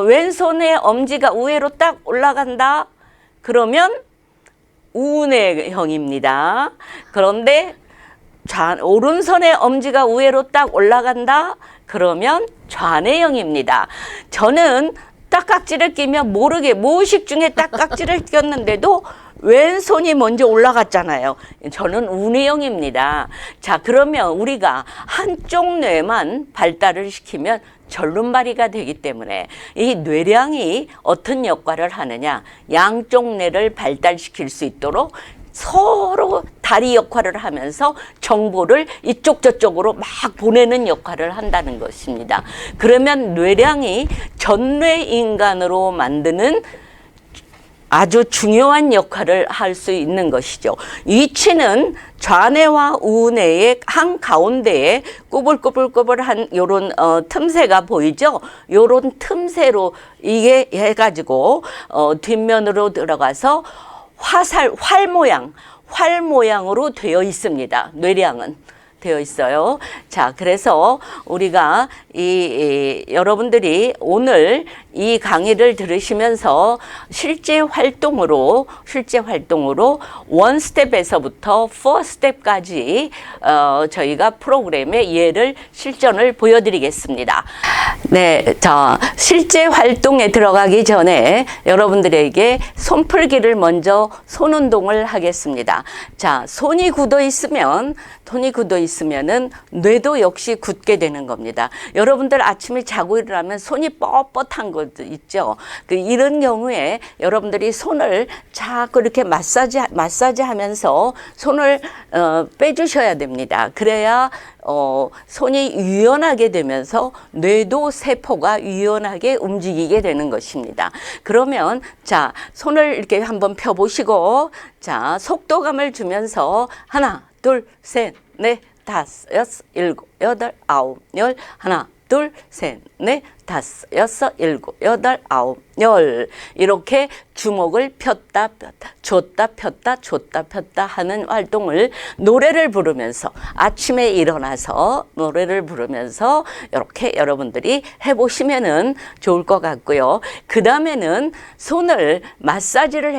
Speaker 6: 왼손의 엄지가 우회로 딱 올라간다 그러면 우뇌형입니다. 그런데 오른손의 엄지가 우회로 딱 올라간다 그러면 좌뇌형입니다. 저는 딱깍지를 끼면 모르게 무의식 중에 딱깍지를 꼈는데도 왼손이 먼저 올라갔잖아요. 저는 우뇌형입니다. 자, 그러면 우리가 한쪽 뇌만 발달을 시키면 절름발이가 되기 때문에 이 뇌량이 어떤 역할을 하느냐, 양쪽 뇌를 발달시킬 수 있도록 서로 다리 역할을 하면서 정보를 이쪽 저쪽으로 막 보내는 역할을 한다는 것입니다. 그러면 뇌량이 전뇌 인간으로 만드는 아주 중요한 역할을 할 수 있는 것이죠. 위치는 좌뇌와 우뇌의 한 가운데에 꼬불꼬불꼬불한 요런 틈새가 보이죠? 요런 틈새로 이게 해가지고 뒷면으로 들어가서 활 모양으로 되어 있습니다. 뇌량은. 되어 있어요. 자, 그래서 우리가 여러분들이 오늘 이 강의를 들으시면서 실제 활동으로 원 스텝에서부터 4 스텝까지 저희가 프로그램의 예를 실전을 보여드리겠습니다. 네, 자, 실제 활동에 들어가기 전에 여러분들에게 손풀기를 먼저 손 운동을 하겠습니다. 자, 손이 굳어 있으면은 뇌도 역시 굳게 되는 겁니다. 여러분들 아침에 자고 일어나면 손이 뻣뻣한 것도 있죠. 이런 경우에 여러분들이 손을 자꾸 이렇게 마사지 하면서 손을 빼주셔야 됩니다. 그래야 손이 유연하게 되면서 뇌도 세포가 유연하게 움직이게 되는 것입니다. 그러면 자, 손을 이렇게 한번 펴보시고 자, 속도감을 주면서 하나, 둘, 셋, 넷, 다섯, 여섯, 일곱, 여덟, 아홉, 열. 하나, 둘, 셋, 넷, 다섯, 여섯, 일곱, 여덟, 아홉, 열. 이렇게 주먹을 폈다 줬다 폈다 하는 활동을 노래를 부르면서 아침에 일어나서 노래를 부르면서 이렇게 여러분들이 해보시면은 좋을 것 같고요. 그 다음에는 손을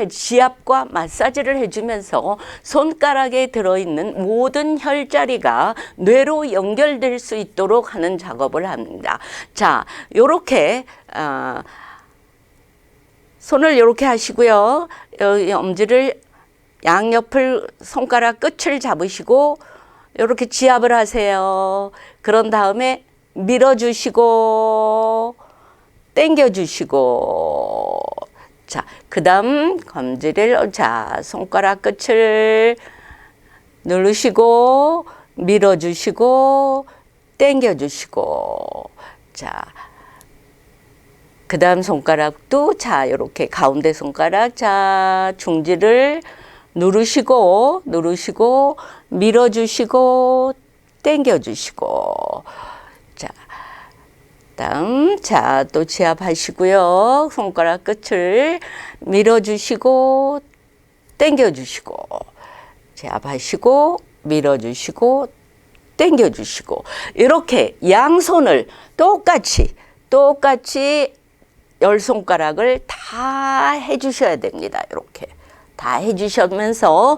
Speaker 6: 지압과 마사지를 해주면서 손가락에 들어있는 모든 혈자리가 뇌로 연결될 수 있도록 하는 작업을 합니다. 자, 요렇게 손을 이렇게 하시고요. 엄지를 양옆을 손가락 끝을 잡으시고 이렇게 지압을 하세요. 그런 다음에 밀어주시고 당겨주시고 자, 그 다음 검지를 손가락 끝을 누르시고 밀어주시고 당겨주시고 자, 그 다음 손가락도 자, 이렇게 가운데 손가락 자, 중지를 누르시고 밀어주시고 당겨주시고 자, 다음 자, 또 지압하시고요. 손가락 끝을 밀어주시고 당겨주시고 지압하시고 밀어주시고 당겨주시고 이렇게 양손을 똑같이 10손가락을 다 해주셔야 됩니다. 이렇게 다 해주시면서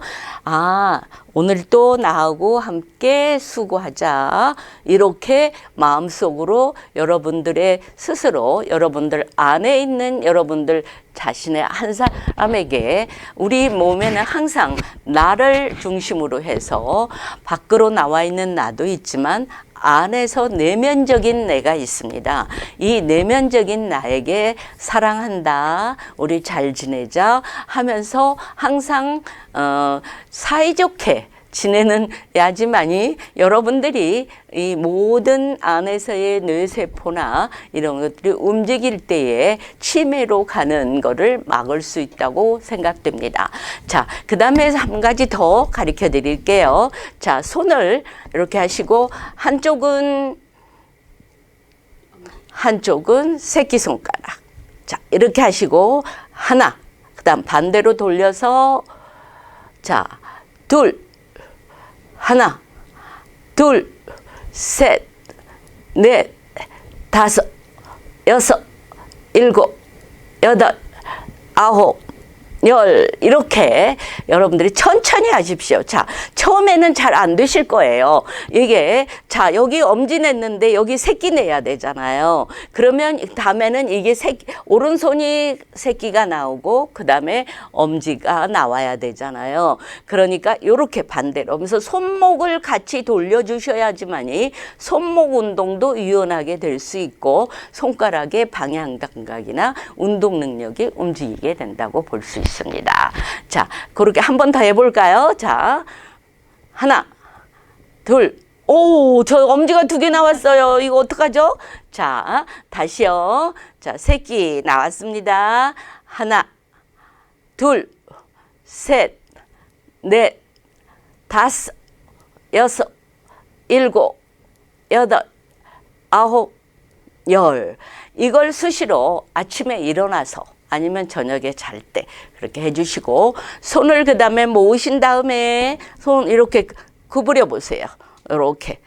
Speaker 6: 오늘 또 나하고 함께 수고하자 이렇게 마음속으로 여러분들의 스스로 여러분들 안에 있는 여러분들 자신의 한 사람에게 우리 몸에는 항상 나를 중심으로 해서 밖으로 나와 있는 나도 있지만 안에서 내면적인 내가 있습니다. 이 내면적인 나에게 사랑한다, 우리 잘 지내자 하면서 항상 사이좋게 지내는 야지만이 여러분들이 이 모든 안에서의 뇌세포나 이런 것들이 움직일 때에 치매로 가는 거를 막을 수 있다고 생각됩니다. 자, 그 다음에 한 가지 더 가르쳐 드릴게요. 자, 손을 이렇게 하시고 한쪽은 새끼손가락. 자, 이렇게 하시고 하나, 그 다음 반대로 돌려서 자, 둘, 하나, 둘, 셋, 넷, 다섯, 여섯, 일곱, 여덟, 아홉, 열 이렇게 여러분들이 천천히 하십시오. 자, 처음에는 잘 안 되실 거예요. 이게 자, 여기 엄지 냈는데 여기 새끼 내야 되잖아요. 그러면 다음에는 이게 오른손이 새끼가 나오고 그 다음에 엄지가 나와야 되잖아요. 그러니까 이렇게 반대로 하면서 손목을 같이 돌려주셔야지만이 손목 운동도 유연하게 될 수 있고 손가락의 방향 감각이나 운동 능력이 움직이게 된다고 볼 수 있습니다. 자, 그렇게 한 번 더 해볼까요? 자, 하나, 둘, 저 엄지가 2개 나왔어요. 이거 어떡하죠? 자, 다시요. 자, 새끼 나왔습니다. 하나, 둘, 셋, 넷, 다섯, 여섯, 일곱, 여덟, 아홉, 열. 이걸 수시로 아침에 일어나서 아니면 저녁에 잘 때 그렇게 해주시고 손을 그 다음에 모으신 다음에 손 이렇게 구부려 보세요. 이렇게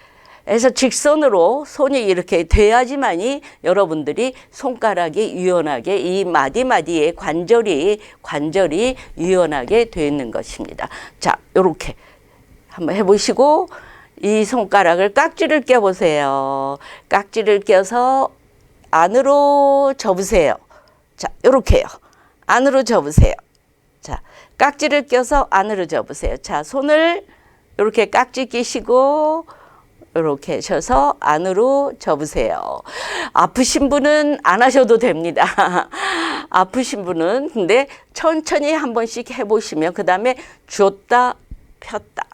Speaker 6: 해서 직선으로 손이 이렇게 돼야지만이 여러분들이 손가락이 유연하게 이 마디마디의 관절이 유연하게 되어 있는 것입니다. 자, 이렇게 한번 해보시고 이 손가락을 깍지를 껴보세요. 깍지를 껴서 안으로 접으세요. 자, 이렇게요. 안으로 접으세요. 자, 깍지를 껴서 안으로 접으세요. 자, 손을 이렇게 깍지 끼시고 이렇게 하셔서 안으로 접으세요. 아프신 분은 안 하셔도 됩니다. 아프신 분은 근데 천천히 한 번씩 해보시면 그 다음에 줬다 폈다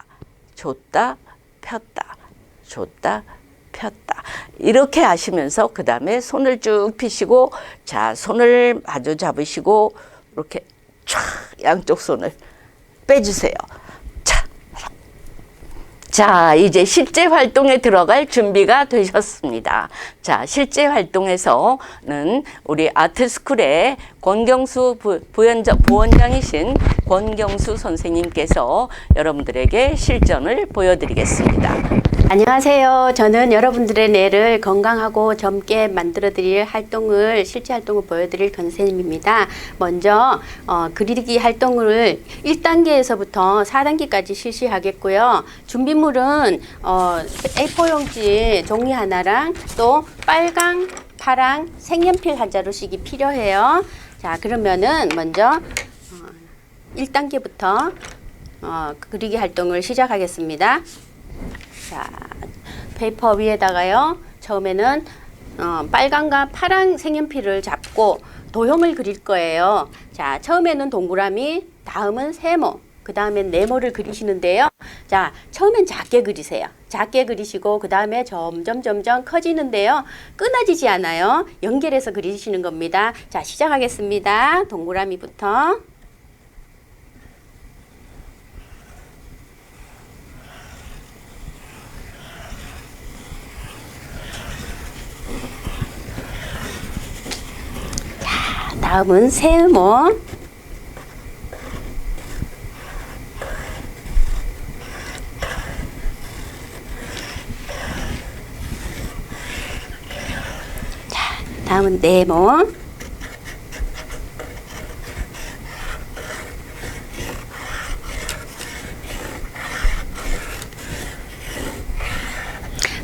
Speaker 6: 줬다 폈다 줬다 폈다 이렇게 하시면서 그 다음에 손을 쭉 펴시고 자 손을 마주 잡으시고 이렇게 촥 양쪽 손을 빼주세요. 자, 이제 실제 활동에 들어갈 준비가 되셨습니다. 자, 실제 활동에서는 우리 아트스쿨의 권경수 부원장이신 권경수 선생님께서 여러분들에게 실전을 보여드리겠습니다.
Speaker 7: 안녕하세요. 저는 여러분들의 뇌를 건강하고 젊게 만들어드릴 실제 활동을 보여드릴 권선생님입니다. 먼저 그리기 활동을 1단계에서부터 4단계까지 실시하겠고요. 준비물은 A4용지 종이 하나랑 또 빨강, 파랑 색연필 한 자루씩이 필요해요. 자, 그러면은 먼저 1단계부터 그리기 활동을 시작하겠습니다. 자, 페이퍼 위에다가요. 처음에는 빨강과 파랑 색연필을 잡고 도형을 그릴 거예요. 자, 처음에는 동그라미, 다음은 세모, 그 다음엔 네모를 그리시는데요. 자, 처음엔 작게 그리세요. 작게 그리시고 그 다음에 점점 커지는데요. 끊어지지 않아요. 연결해서 그리시는 겁니다. 자, 시작하겠습니다. 동그라미부터. 다음은 세모. 자, 다음은 네모.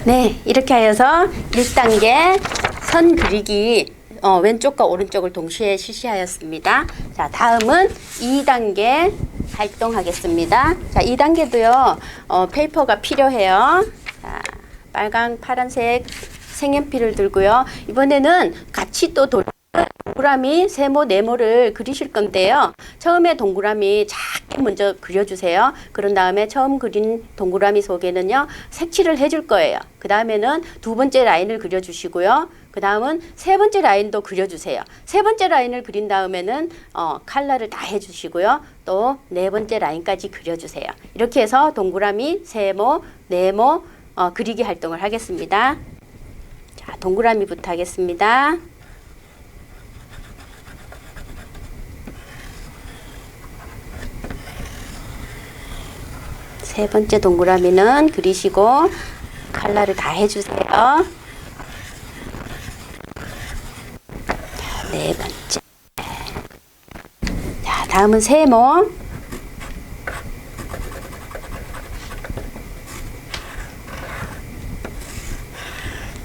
Speaker 7: 네, 이렇게 하여서 1단계 선 그리기 왼쪽과 오른쪽을 동시에 실시하였습니다. 자, 다음은 2단계 활동하겠습니다. 자, 2단계도요, 페이퍼가 필요해요. 자, 빨강, 파란색 색연필을 들고요. 이번에는 같이 또 동그라미, 세모, 네모를 그리실 건데요. 처음에 동그라미 작게 먼저 그려주세요. 그런 다음에 처음 그린 동그라미 속에는요, 색칠을 해줄 거예요. 그 다음에는 두 번째 라인을 그려주시고요. 그 다음은 세 번째 라인도 그려주세요. 세 번째 라인을 그린 다음에는 컬러를 다 해주시고요. 또 네 번째 라인까지 그려주세요. 이렇게 해서 동그라미, 세모, 네모 그리기 활동을 하겠습니다. 자, 동그라미부터 하겠습니다. 세 번째 동그라미는 그리시고 컬러를 다 해주세요. 네 번째. 자, 다음은 세모.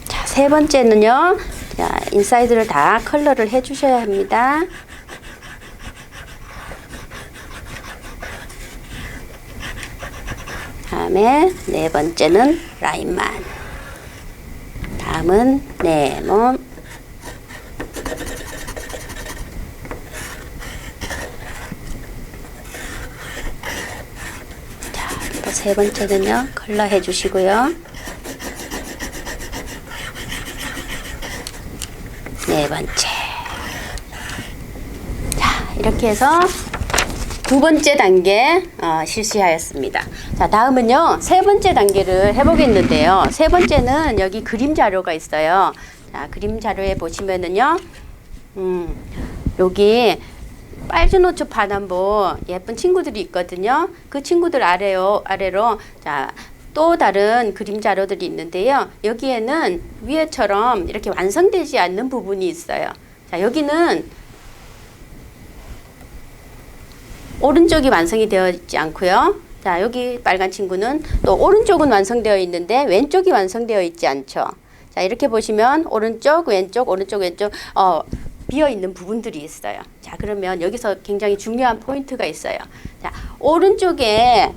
Speaker 7: 자, 세 번째는요. 자, 인사이드를 다 컬러를 해주셔야 합니다. 다음에 네 번째는 라인만. 다음은 네모. 세 번째는요, 컬러 해주시고요. 네 번째. 자, 이렇게 해서 두 번째 단계 실시하였습니다. 자, 다음은요, 세 번째 단계를 해보겠는데요. 세 번째는 여기 그림 자료가 있어요. 자, 그림 자료에 보시면은요, 여기 빨주노초 파남보 예쁜 친구들이 있거든요. 그 친구들 아래로 자 또 다른 그림 자료들이 있는데요. 여기에는 위에처럼 이렇게 완성되지 않는 부분이 있어요. 자, 여기는 오른쪽이 완성이 되어 있지 않고요. 자, 여기 빨간 친구는 또 오른쪽은 완성되어 있는데 왼쪽이 완성되어 있지 않죠. 자, 이렇게 보시면 오른쪽, 왼쪽, 오른쪽, 왼쪽 비어 있는 부분들이 있어요. 자, 그러면 여기서 굉장히 중요한 포인트가 있어요. 자, 오른쪽에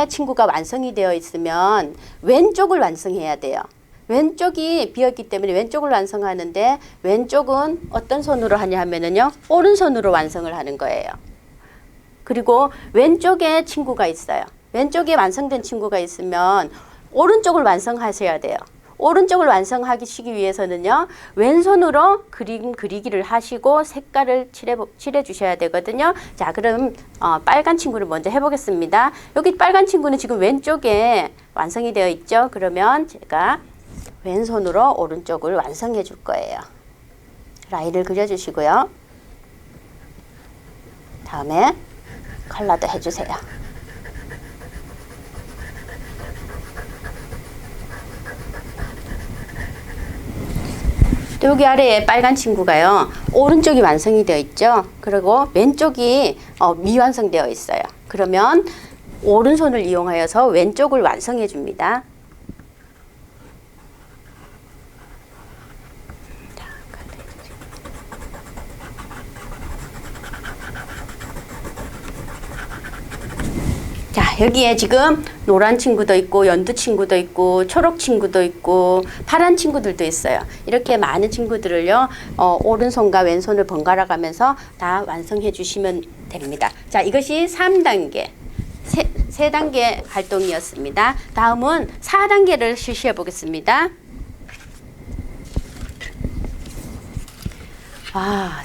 Speaker 7: 친구가 완성이 되어 있으면 왼쪽을 완성해야 돼요. 왼쪽이 비었기 때문에 왼쪽을 완성하는데 왼쪽은 어떤 손으로 하냐 하면은요, 오른손으로 완성을 하는 거예요. 그리고 왼쪽에 친구가 있어요. 왼쪽에 완성된 친구가 있으면 오른쪽을 완성하셔야 돼요. 오른쪽을 완성하기 위해서는요, 왼손으로 그림 그리기를 하시고 색깔을 칠해 주셔야 되거든요. 자, 그럼 빨간 친구를 먼저 해보겠습니다. 여기 빨간 친구는 지금 왼쪽에 완성이 되어 있죠. 그러면 제가 왼손으로 오른쪽을 완성해 줄 거예요. 라인을 그려주시고요. 다음에 컬러도 해주세요. 또 여기 아래에 빨간 친구가요, 오른쪽이 완성이 되어 있죠. 그리고 왼쪽이 미완성되어 있어요. 그러면 오른손을 이용하여서 왼쪽을 완성해 줍니다. 자, 여기에 지금 노란 친구도 있고 연두 친구도 있고 초록 친구도 있고 파란 친구들도 있어요. 이렇게 많은 친구들을요, 오른손과 왼손을 번갈아 가면서 다 완성해 주시면 됩니다. 자, 이것이 3단계 세 단계 활동이었습니다. 다음은 4단계를 실시해 보겠습니다.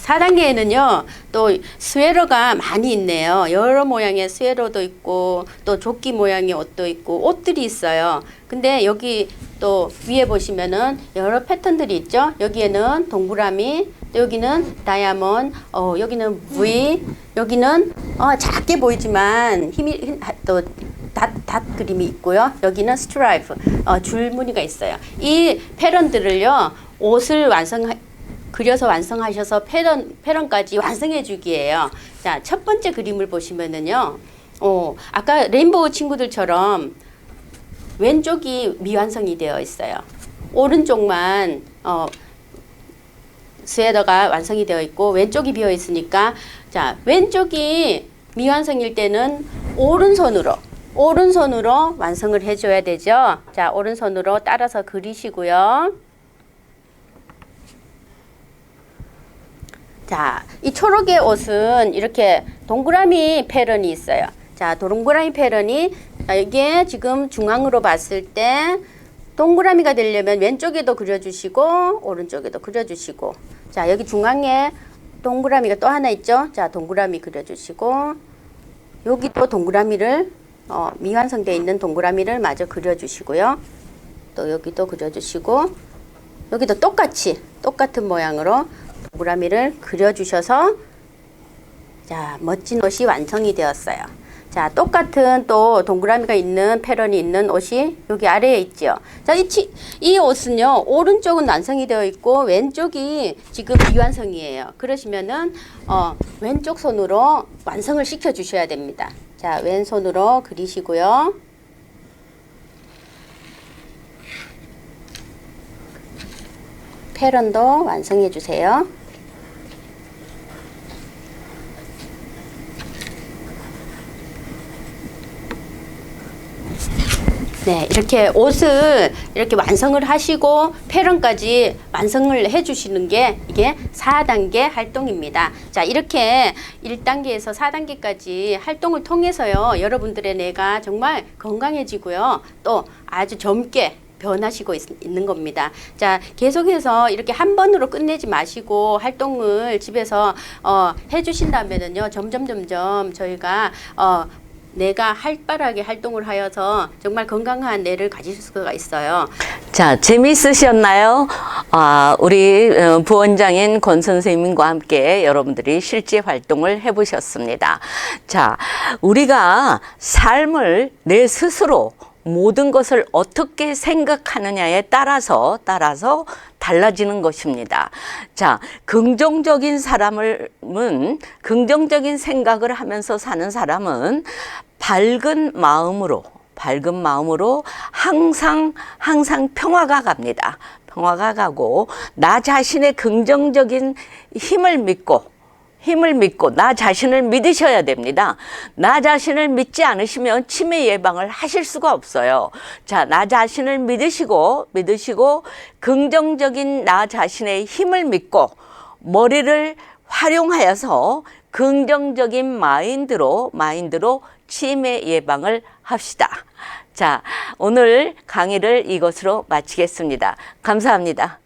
Speaker 7: 4단계에는요, 또 스웨터가 많이 있네요. 여러 모양의 스웨터도 있고, 또 조끼 모양의 옷도 있고, 옷들이 있어요. 근데 여기 또 위에 보시면은 여러 패턴들이 있죠. 여기에는 동그라미, 또 여기는 다이아몬드, 여기는 V, 여기는 작게 보이지만 또 닷 그림이 있고요. 여기는 스트라이프, 줄무늬가 있어요. 이 패턴들을요, 옷을 그려서 완성하셔서 패런까지 완성해 주기예요. 자, 첫 번째 그림을 보시면은요, 아까 레인보우 친구들처럼 왼쪽이 미완성이 되어 있어요. 오른쪽만 스웨터가 완성이 되어 있고 왼쪽이 비어 있으니까, 자, 왼쪽이 미완성일 때는 오른손으로 완성을 해줘야 되죠. 자, 오른손으로 따라서 그리시고요. 자, 이 초록의 옷은 이렇게 동그라미 패런이 있어요. 자, 동그라미 패런이, 이게 지금 중앙으로 봤을 때 동그라미가 되려면 왼쪽에도 그려주시고 오른쪽에도 그려주시고, 자, 여기 중앙에 동그라미가 또 하나 있죠. 자, 동그라미 그려주시고, 여기 또 동그라미를 미완성되어 있는 동그라미를 마저 그려주시고요. 또 여기도 그려주시고, 여기도 똑같은 모양으로 동그라미를 그려주셔서, 자, 멋진 옷이 완성이 되었어요. 자, 똑같은 또 동그라미가 있는 패런이 있는 옷이 여기 아래에 있죠. 자, 이 옷은요, 오른쪽은 완성이 되어 있고 왼쪽이 지금 미완성이에요. 그러시면은 왼쪽 손으로 완성을 시켜 주셔야 됩니다. 자, 왼손으로 그리시고요. 패런도 완성해 주세요. 네, 이렇게 옷을 이렇게 완성을 하시고 패런까지 완성을 해 주시는 게 이게 4단계 활동입니다. 자, 이렇게 1단계에서 4단계까지 활동을 통해서요, 여러분들의 뇌가 정말 건강해지고요, 또 아주 젊게 변하시고 있는 겁니다. 자, 계속해서 이렇게 한 번으로 끝내지 마시고 활동을 집에서 해주신다면은요, 점점 저희가 뇌가 활발하게 활동을 하여서 정말 건강한 뇌를 가질 수가 있어요.
Speaker 6: 자, 재미있으셨나요? 우리 부원장인 권 선생님과 함께 여러분들이 실제 활동을 해보셨습니다. 자, 우리가 삶을 내 스스로 모든 것을 어떻게 생각하느냐에 따라서 달라지는 것입니다. 자, 긍정적인 긍정적인 생각을 하면서 사는 사람은 밝은 마음으로 항상 평화가 갑니다. 평화가 가고 나 자신의 긍정적인 힘을 믿고 나 자신을 믿으셔야 됩니다. 나 자신을 믿지 않으시면 치매 예방을 하실 수가 없어요. 자, 나 자신을 믿으시고 긍정적인 나 자신의 힘을 믿고 머리를 활용하여서 긍정적인 마인드로 치매 예방을 합시다. 자, 오늘 강의를 이것으로 마치겠습니다. 감사합니다.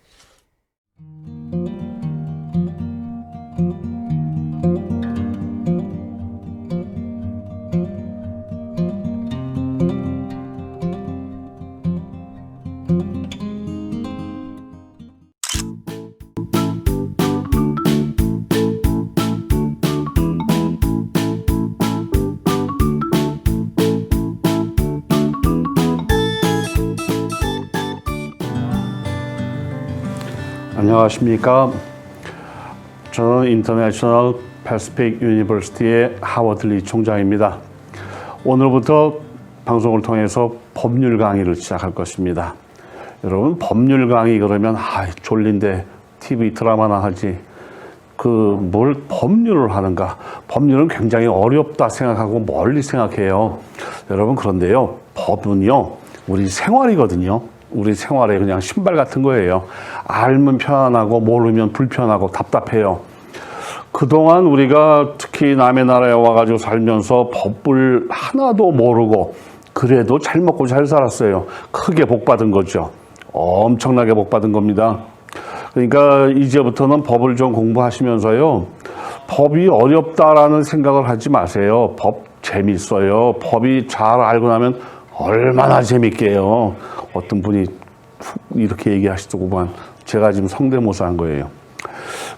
Speaker 8: 안녕하십니까. 저는 인터내셔널 패시픽 유니버시티의 하워드 리 총장입니다. 오늘부터 방송을 통해서 법률 강의를 시작할 것입니다. 여러분, 법률 강의 그러면 졸린데 TV 드라마나 하지 뭘 법률을 하는가. 법률은 굉장히 어렵다 생각하고 멀리 생각해요. 여러분, 그런데요, 법은요 우리 생활이거든요. 우리 생활에 그냥 신발 같은 거예요. 알면 편안하고 모르면 불편하고 답답해요. 그동안 우리가 특히 남의 나라에 와가지고 살면서 법을 하나도 모르고 그래도 잘 먹고 잘 살았어요. 크게 복 받은 거죠. 엄청나게 복 받은 겁니다. 그러니까 이제부터는 법을 좀 공부하시면서요, 법이 어렵다라는 생각을 하지 마세요. 법 재밌어요. 법이 잘 알고 나면 얼마나 재밌게요. 어떤 분이 이렇게 얘기하시더구만. 제가 지금 성대모사 한 거예요.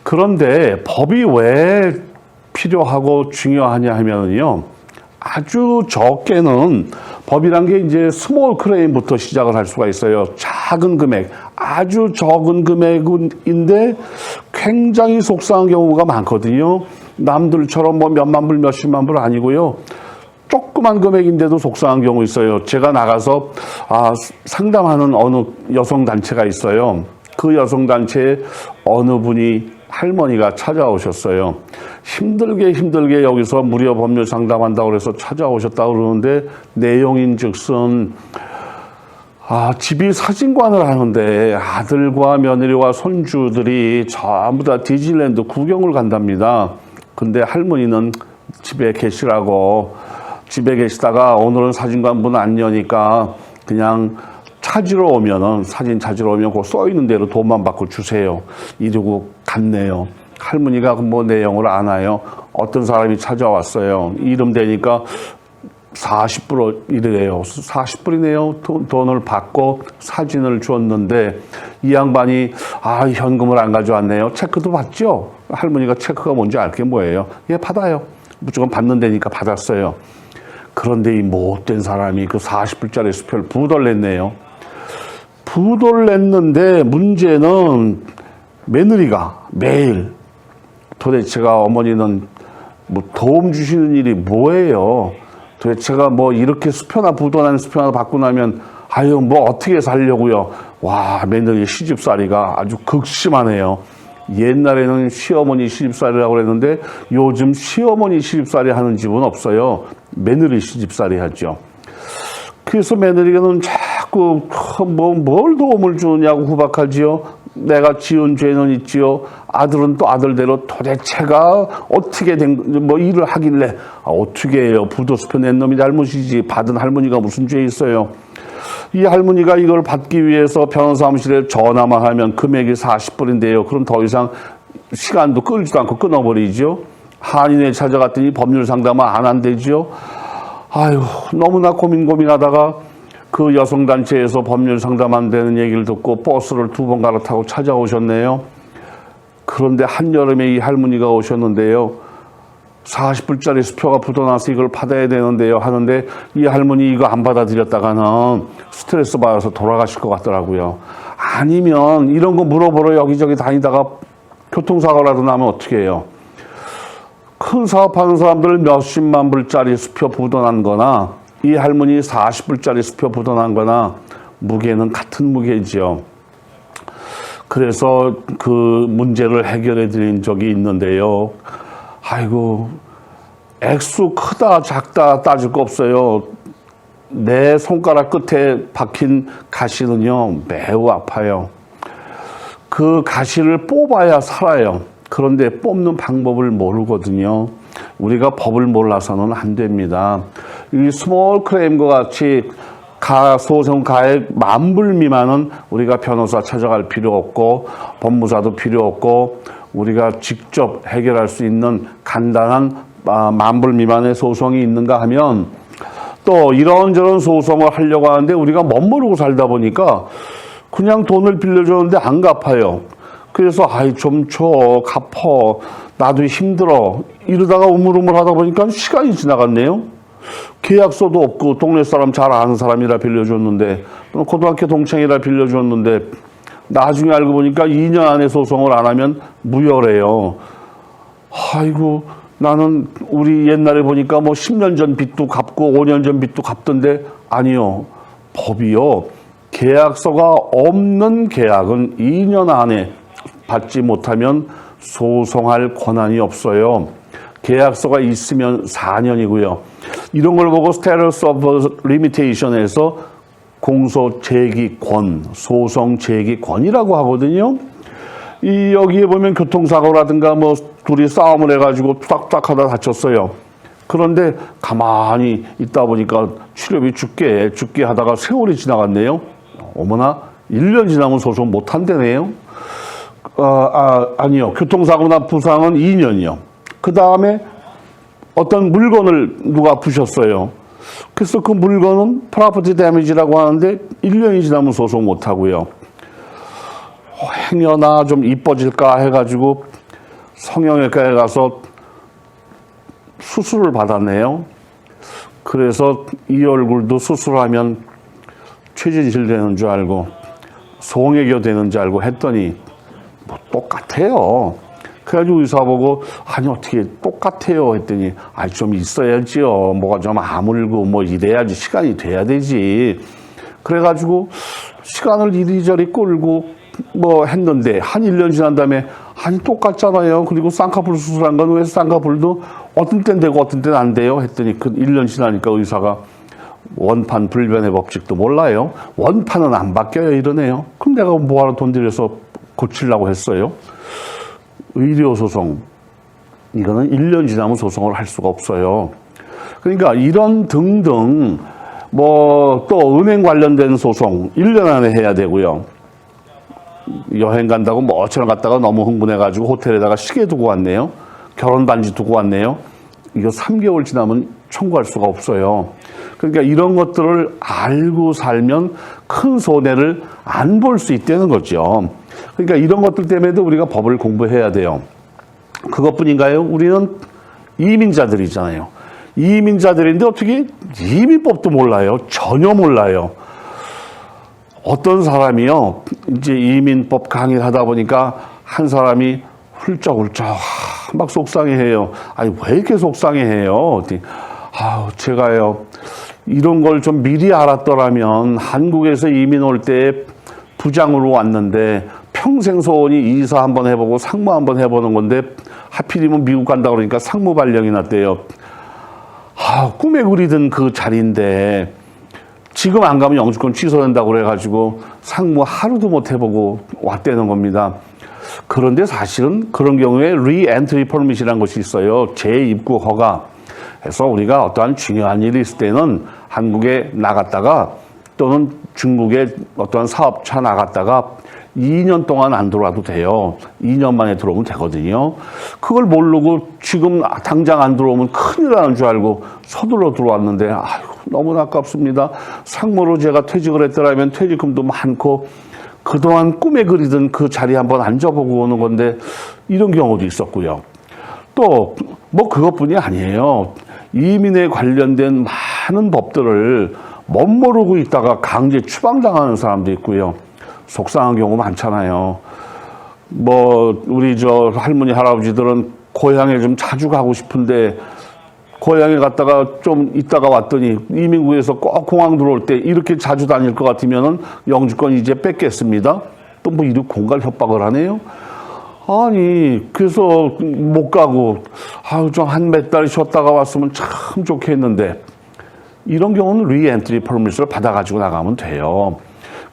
Speaker 8: 그런데 법이 왜 필요하고 중요하냐 하면요, 아주 적게는 법이란 게 이제 스몰 클레임부터 시작을 할 수가 있어요. 작은 금액, 아주 적은 금액인데 굉장히 속상한 경우가 많거든요. 남들처럼 뭐 몇만 불, 몇십만 불 아니고요. 조그만 금액인데도 속상한 경우 있어요. 제가 나가서 상담하는 어느 여성단체가 있어요. 그 여성단체에 어느 분이 할머니가 찾아오셨어요. 힘들게 여기서 무료 법률 상담한다고 그래서 찾아오셨다고 그러는데 내용인즉슨 집이 사진관을 하는데 아들과 며느리와 손주들이 전부 다 디즈니랜드 구경을 간답니다. 근데 할머니는 집에 계시라고, 집에 계시다가 오늘은 사진관 문 안 여니까 그냥 사진 찾으러 오면 그 써있는 대로 돈만 받고 주세요. 이러고 갔네요. 할머니가 뭐 내용을 아나요? 어떤 사람이 찾아왔어요. 이름 대니까 40불 이래요. 40불이네요. 돈을 받고 사진을 줬는데 이 양반이 현금을 안 가져왔네요. 체크도 받죠? 할머니가 체크가 뭔지 알 게 뭐예요? 예, 받아요. 무조건 받는 데니까 받았어요. 그런데 이 못된 사람이 그 40불짜리 수표를 부덜 냈네요. 부덜 냈는데 문제는 며느리가 매일 도대체가 어머니는 뭐 도움 주시는 일이 뭐예요? 도대체가 뭐 이렇게 수표나 부도난 수표나 받고 나면 뭐 어떻게 살려고요? 와, 며느리 시집살이가 아주 극심하네요. 옛날에는 시어머니 시집살이라고 그랬는데 요즘 시어머니 시집살이 하는 집은 없어요. 며느리 시집살이 하죠. 그래서 며느리는 자꾸 뭘 도움을 주느냐고 후박하지요. 내가 지은 죄는 있지요. 아들은 또 아들대로 도대체가 어떻게 일을 하길래 어떻게 해요. 부도수표 낸 놈이 잘못이지. 받은 할머니가 무슨 죄 있어요. 이 할머니가 이걸 받기 위해서 변호사무실에 전화만 하면 금액이 40불인데요. 그럼 더 이상 시간도 끌지도 않고 끊어버리죠. 한인회 찾아갔더니 법률 상담은 안 한대죠. 너무나 고민하다가 그 여성단체에서 법률 상담 안 되는 얘기를 듣고 버스를 2번 갈아타고 찾아오셨네요. 그런데 한여름에 이 할머니가 오셨는데요. 40불짜리 수표가 붙어나서 이걸 받아야 되는데요 하는데 이 할머니 이거 안 받아들였다가는 스트레스 받아서 돌아가실 것 같더라고요. 아니면 이런 거 물어보러 여기저기 다니다가 교통사고라도 나면 어떻게 해요? 큰 사업하는 사람들 몇십만 불짜리 수표 묻어난 거나 이 할머니 40불짜리 수표 묻어난 거나 무게는 같은 무게지요. 그래서 그 문제를 해결해 드린 적이 있는데요. 아이고, 액수 크다 작다 따질 거 없어요. 내 손가락 끝에 박힌 가시는요 매우 아파요. 그 가시를 뽑아야 살아요. 그런데 뽑는 방법을 모르거든요. 우리가 법을 몰라서는 안 됩니다. 이 스몰 클레임과 같이 소송 가액 10,000불 미만은 우리가 변호사 찾아갈 필요 없고 법무사도 필요 없고 우리가 직접 해결할 수 있는 간단한 10,000불 미만의 소송이 있는가 하면 또 이런저런 소송을 하려고 하는데 우리가 멋모르고 살다 보니까 그냥 돈을 빌려줬는데 안 갚아요. 그래서 아이 좀 줘, 갚어, 나도 힘들어 이러다가 우물우물 하다 보니까 시간이 지나갔네요. 계약서도 없고 동네 사람 잘 아는 사람이라 빌려줬는데 고등학교 동창이라 빌려줬는데 나중에 알고 보니까 2년 안에 소송을 안 하면 무효래요. 아이고 나는 우리 옛날에 보니까 뭐 10년 전 빚도 갚고 5년 전 빚도 갚던데 아니요. 법이요. 계약서가 없는 계약은 2년 안에 받지 못하면 소송할 권한이 없어요. 계약서가 있으면 4년이고요. 이런 걸 보고 Status of Limitation에서 공소 제기권, 소송 제기권이라고 하거든요. 이 여기에 보면 교통사고라든가 뭐 둘이 싸움을 해가지고 뚜닥뚜닥 하다 다쳤어요. 그런데 가만히 있다 보니까 치료비 죽게 하다가 세월이 지나갔네요. 어머나 1년 지나면 소송 못 한대네요. 아니요. 교통사고나 부상은 2년이요. 그 다음에 어떤 물건을 누가 부셨어요. 그래서 그 물건은 프로퍼티 데미지라고 하는데 1년이 지나면 소송 못 하고요. 행여나 좀 이뻐질까 해가지고 성형외과에 가서 수술을 받았네요. 그래서 이 얼굴도 수술하면 최진실 되는 줄 알고 송혜교 되는 줄 알고 했더니 뭐 똑같아요. 그래가지고 의사 보고 아니 어떻게 똑같아요 했더니 아니 좀 있어야지요. 뭐가 좀 아물고 뭐 이래야지 시간이 돼야 되지. 그래가지고 시간을 이리저리 끌고 뭐 했는데 한 1년 지난 다음에 아니 똑같잖아요. 그리고 쌍꺼풀 수술한 건 왜 쌍꺼풀도 어떤 때는 되고 어떤 때는 안 돼요 했더니 그 1년 지나니까 의사가 원판 불변의 법칙도 몰라요. 원판은 안 바뀌어요 이러네요. 그럼 내가 뭐하러 돈 들여서 고치려고 했어요. 의료소송 이거는 1년 지나면 소송을 할 수가 없어요. 그러니까 이런 등등 뭐 또 은행 관련된 소송 1년 안에 해야 되고요. 여행 간다고 뭐처럼 갔다가 너무 흥분해가지고 호텔에다가 시계 두고 왔네요. 결혼 반지 두고 왔네요. 이거 3개월 지나면 청구할 수가 없어요. 그러니까 이런 것들을 알고 살면 큰 손해를 안 볼 수 있다는 거죠. 그러니까 이런 것들 때문에도 우리가 법을 공부해야 돼요. 그것뿐인가요? 우리는 이민자들이잖아요. 이민자들인데 어떻게 이민법도 몰라요? 전혀 몰라요. 어떤 사람이요, 이제 이민법 강의를 하다 보니까 한 사람이 훌쩍훌쩍 막 속상해해요. 아니, 왜 이렇게 속상해해요? 제가요, 이런 걸 좀 미리 알았더라면 한국에서 이민 올 때 부장으로 왔는데 평생 소원이 이사 한번 해보고 상무 한번 해보는 건데 하필이면 미국 간다 그러니까 상무 발령이 났대요. 꿈에 그리던 그 자리인데 지금 안 가면 영주권 취소된다고 그래가지고 상무 하루도 못 해보고 왔다는 겁니다. 그런데 사실은 그런 경우에 re-entry permit이라는 것이 있어요. 재입국 허가. 해서 우리가 어떠한 중요한 일이 있을 때는 한국에 나갔다가 또는 중국에 어떠한 사업차 나갔다가 2년 동안 안 들어와도 돼요. 2년 만에 들어오면 되거든요. 그걸 모르고 지금 당장 안 들어오면 큰일 나는 줄 알고 서둘러 들어왔는데 아이고 너무 아깝습니다. 상무로 제가 퇴직을 했더라면 퇴직금도 많고 그동안 꿈에 그리던 그 자리에 한번 앉아보고 오는 건데 이런 경우도 있었고요. 또 뭐 그것뿐이 아니에요. 이민에 관련된 많은 법들을 못 모르고 있다가 강제 추방당하는 사람도 있고요. 속상한 경우 많잖아요. 뭐 우리 저 할머니 할아버지들은 고향에 좀 자주 가고 싶은데 고향에 갔다가 좀 있다가 왔더니 이민국에서 꼭 공항 들어올 때 이렇게 자주 다닐 것 같으면은 영주권 이제 뺏겠습니다. 또 뭐 이렇게 공갈 협박을 하네요. 아니 그래서 못 가고 아유 좀 한 몇 달 쉬었다가 왔으면 참 좋겠는데 이런 경우는 리엔트리 퍼밋을 받아가지고 나가면 돼요.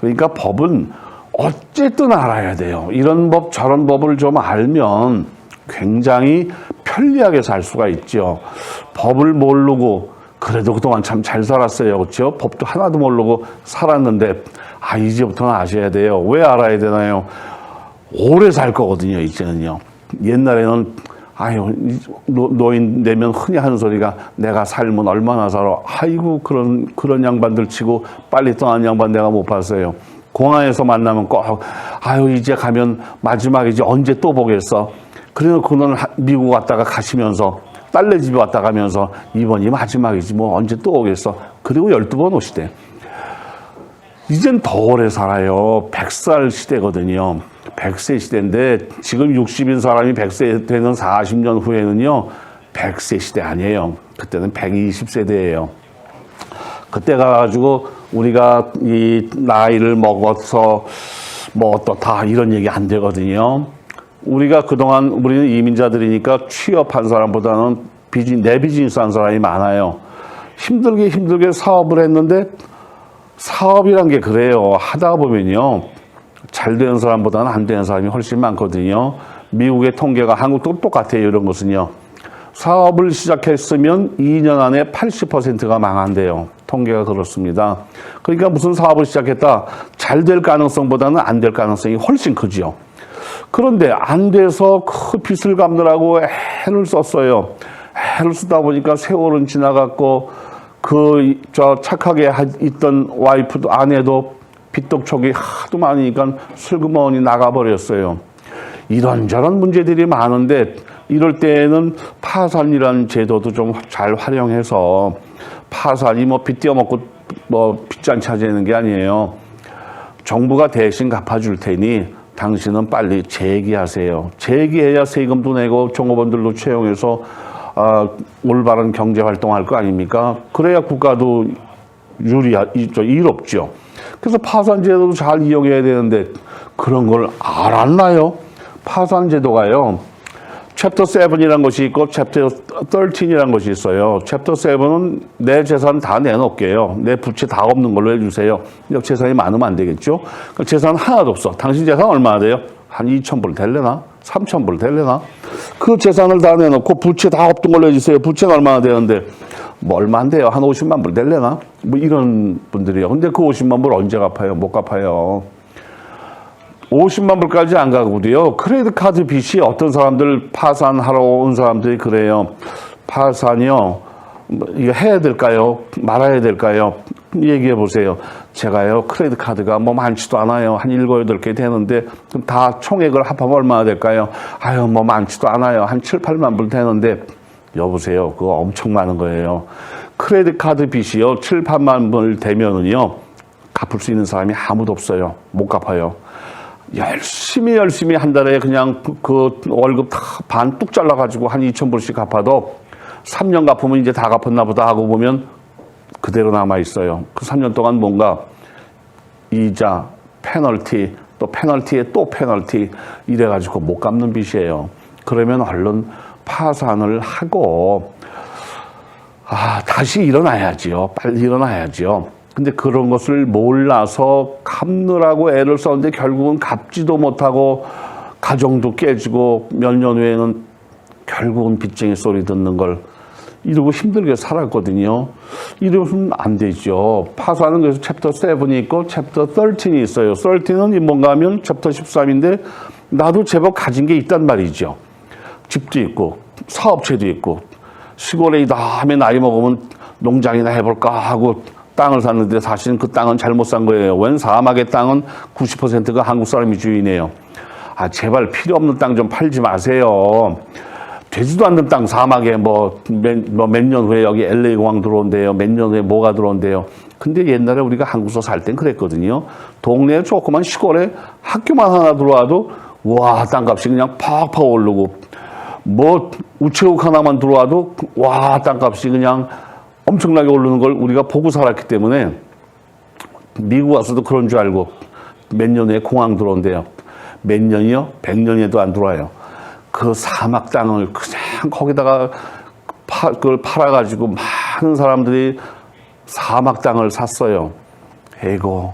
Speaker 8: 그러니까 법은 어쨌든 알아야 돼요. 이런 법 저런 법을 좀 알면 굉장히 편리하게 살 수가 있죠. 법을 모르고 그래도 그동안 참 잘 살았어요. 그렇죠? 법도 하나도 모르고 살았는데 이제부터는 아셔야 돼요. 왜 알아야 되나요? 오래 살 거거든요. 이제는요. 옛날에는 노인 되면 흔히 하는 소리가 내가 살면 얼마나 살아. 아이고 그런 양반들 치고 빨리 떠난 양반 내가 못 봤어요. 공항에서 만나면 꼭 이제 가면 마지막이지 언제 또 보겠어. 그래놓고는 미국 왔다가 가시면서 딸네 집에 왔다 가면서 이번이 마지막이지 뭐 언제 또 오겠어. 그리고 12번 오시대. 이젠 더 오래 살아요. 100살 시대거든요. 100세 시대인데 지금 60인 사람이 100세 되는 40년 후에는요. 100세 시대 아니에요. 그때는 120세대예요. 그때 가가지고 우리가 이 나이를 먹어서 뭐 또 다 이런 얘기 안 되거든요. 우리가 그동안 우리는 이민자들이니까 취업한 사람보다는 내 비즈니스 한 사람이 많아요. 힘들게 사업을 했는데 사업이란 게 그래요. 하다 보면요. 잘 되는 사람보다는 안 되는 사람이 훨씬 많거든요. 미국의 통계가 한국도 똑같아요. 이런 것은요. 사업을 시작했으면 2년 안에 80%가 망한대요. 통계가 그렇습니다. 그러니까 무슨 사업을 시작했다. 잘 될 가능성보다는 안 될 가능성이 훨씬 크죠. 그런데 안 돼서 그 빚을 갚느라고 애를 썼어요. 애를 쓰다 보니까 세월은 지나갔고 착하게 있던 와이프도 아내도 빚독촉이 하도 많으니까 슬그머니 나가버렸어요. 이런저런 문제들이 많은데 이럴 때에는 파산이라는 제도도 좀 잘 활용해서 파산이 뭐 빚 떼어먹고 뭐 빚잔치 하자는 게 아니에요. 정부가 대신 갚아줄 테니 당신은 빨리 재기하세요. 재기해야 세금도 내고 종업원들도 채용해서 올바른 경제 활동할 거 아닙니까? 그래야 국가도 이롭죠. 그래서 파산제도도 잘 이용해야 되는데 그런 걸 알았나요? 파산제도가요. 챕터 7이라는 것이 있고 챕터 13이라는 것이 있어요. 챕터 7은 내 재산 다 내놓을게요. 내 부채 다 없는 걸로 해주세요. 재산이 많으면 안 되겠죠. 재산 하나도 없어. 당신 재산 얼마나 돼요? 한 2,000불 될래나? 3,000불 될래나? 그 재산을 다 내놓고 부채 다 없던 걸로 해주세요. 부채는 얼마나 되는데 뭐 얼마 안 돼요. 한 50만 불 될래나? 뭐 이런 분들이요. 근데 그 50만 불 언제 갚아요? 못 갚아요. 50만 불까지 안 가고도요. 크레딧 카드 빚이 어떤 사람들 파산하러 온 사람들이 그래요. 파산이요. 이거 해야 될까요? 말아야 될까요? 얘기해 보세요. 제가요. 크레딧 카드가 뭐 많지도 않아요. 한 7, 8개 되는데 그럼 다 총액을 합하면 얼마나 될까요? 뭐 많지도 않아요. 한 7, 8만 불 되는데 여보세요. 그거 엄청 많은 거예요. 크레딧 카드 빚이요. 7, 8만 불 되면은요. 갚을 수 있는 사람이 아무도 없어요. 못 갚아요. 열심히 한 달에 그냥 그 월급 다 반 뚝 잘라가지고 한 2,000불씩 갚아도 3년 갚으면 이제 다 갚았나 보다 하고 보면 그대로 남아있어요. 그 3년 동안 뭔가 이자, 페널티, 또 페널티에 또 페널티 이래가지고 못 갚는 빚이에요. 그러면 얼른 파산을 하고 다시 일어나야지요. 빨리 일어나야지요. 근데 그런 것을 몰라서 갚느라고 애를 썼는데 결국은 갚지도 못하고 가정도 깨지고 몇 년 후에는 결국은 빚쟁이 소리 듣는 걸 이러고 힘들게 살았거든요. 이러면 안 되죠. 파산은 그래서 챕터 7이 있고 챕터 13이 있어요. 13은 뭔가 하면 챕터 13인데 나도 제법 가진 게 있단 말이죠. 집도 있고 사업체도 있고 시골에 이 다음에 나이 먹으면 농장이나 해볼까 하고 땅을 샀는데 사실은 그 땅은 잘못 산 거예요. 웬 사막의 땅은 90%가 한국 사람이 주인이에요. 제발 필요 없는 땅 좀 팔지 마세요. 되지도 않는 땅 사막에 몇 년 후에 여기 LA 공항 들어온대요. 몇 년 후에 뭐가 들어온대요. 근데 옛날에 우리가 한국서 살 땐 그랬거든요. 동네 조그만 시골에 학교만 하나 들어와도 와, 땅값이 그냥 팍팍 오르고 뭐 우체국 하나만 들어와도 와, 땅값이 그냥 엄청나게 오르는 걸 우리가 보고 살았기 때문에 미국 와서도 그런 줄 알고 몇 년 후에 공항 들어온대요. 몇 년이요? 100년에도 안 들어와요. 그 사막 땅을 그냥 거기다가 그걸 팔아가지고 많은 사람들이 사막 땅을 샀어요. 에이고,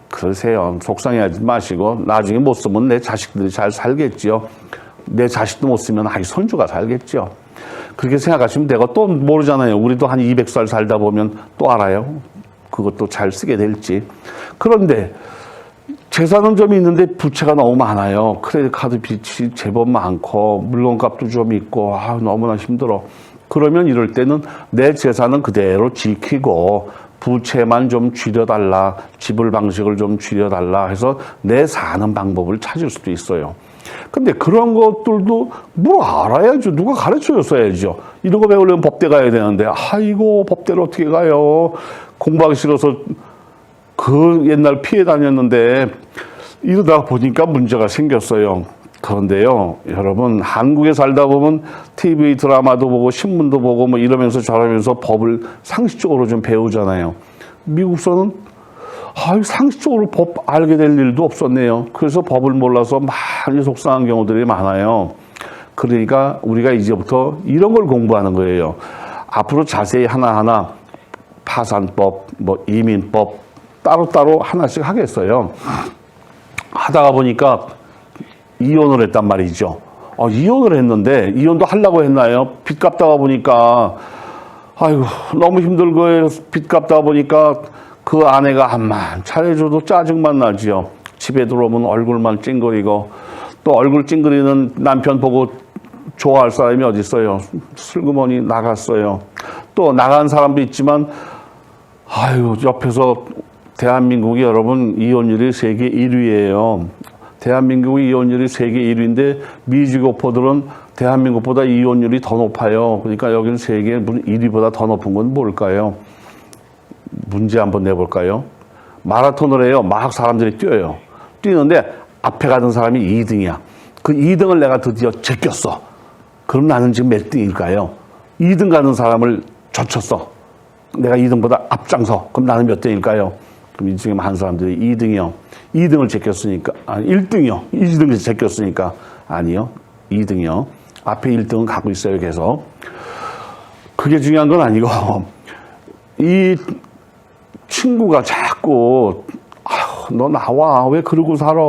Speaker 8: 그러세요. 속상해하지 마시고 나중에 못 쓰면 내 자식들이 잘 살겠죠. 내 자식도 못 쓰면 아이 손주가 살겠죠. 그렇게 생각하시면 되고 또 모르잖아요. 우리도 한 200살 살다 보면 또 알아요. 그것도 잘 쓰게 될지. 그런데 재산은 좀 있는데 부채가 너무 많아요. 크레딧 카드 빚이 제법 많고 물건값도 좀 있고 너무나 힘들어. 그러면 이럴 때는 내 재산은 그대로 지키고 부채만 좀 줄여달라, 지불 방식을 좀 줄여달라 해서 내 사는 방법을 찾을 수도 있어요. 근데 그런 것들도 뭐 알아야죠. 누가 가르쳐줬어야죠. 이런 거 배우려면 법대 가야 되는데 아이고 법대로 어떻게 가요. 공부하기 싫어서 그 옛날 피해 다녔는데 이러다 보니까 문제가 생겼어요. 그런데요, 여러분, 한국에 살다 보면 TV 드라마도 보고 신문도 보고 뭐 이러면서 저러면서 법을 상식적으로 좀 배우잖아요. 미국서는 상식적으로 법 알게 될 일도 없었네요. 그래서 법을 몰라서 많이 속상한 경우들이 많아요. 그러니까 우리가 이제부터 이런 걸 공부하는 거예요. 앞으로 자세히 하나하나 파산법, 뭐 이민법 따로따로 하나씩 하겠어요. 하다가 보니까 이혼을 했단 말이죠. 이혼을 했는데 이혼도 하려고 했나요? 빚 갚다가 보니까 아이고 너무 힘들고 빚 갚다가 보니까 그 아내가 한만 잘해줘도 짜증만 나지요. 집에 들어오면 얼굴만 찡그리고 또 얼굴 찡그리는 남편 보고 좋아할 사람이 어디 있어요. 슬그머니 나갔어요. 또 나간 사람도 있지만 아이고 옆에서 대한민국이 여러분 이혼율이 세계 1위예요. 대한민국이 이혼율이 세계 1위인데 미주 교포들은 대한민국보다 이혼율이 더 높아요. 그러니까 여기는 세계 1위보다 더 높은 건 뭘까요? 문제 한번 내볼까요? 마라톤을 해요. 막 사람들이 뛰어요. 뛰는데 앞에 가는 사람이 2등이야. 그 2등을 내가 드디어 제꼈어. 그럼 나는 지금 몇 등일까요? 2등 가는 사람을 젖혔어. 내가 2등보다 앞장서. 그럼 나는 몇 등일까요? 그럼 이 중에 많은 사람들이 2등이요. 2등을 제꼈으니까, 1등이요. 2등을 제꼈으니까, 아니요. 2등이요. 앞에 1등은 가고 있어요, 계속. 그게 중요한 건 아니고, 이 친구가 자꾸, 너 나와. 왜 그러고 살아.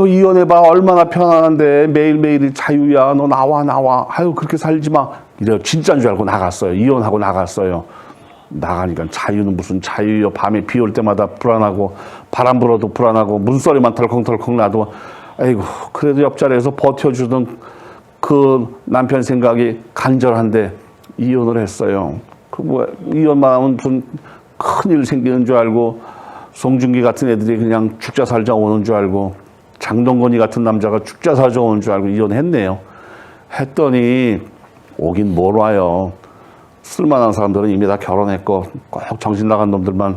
Speaker 8: 이혼해봐. 얼마나 편안한데. 매일매일이 자유야. 너 나와. 그렇게 살지 마. 이래 진짜인 줄 알고 나갔어요. 이혼하고 나갔어요. 나가니까 자유는 무슨 자유요. 밤에 비 올 때마다 불안하고 바람 불어도 불안하고 문소리만 덜컹덜컹 나도 아이고 그래도 옆자리에서 버텨주던 그 남편 생각이 간절한데 이혼을 했어요. 이혼만 하면 무슨 큰일 생기는 줄 알고 송중기 같은 애들이 그냥 죽자 살자 오는 줄 알고 장동건이 같은 남자가 죽자 살자 오는 줄 알고 이혼했네요. 했더니 오긴 뭘 와요. 쓸만한 사람들은 이미 다 결혼했고 꼭 정신 나간 놈들만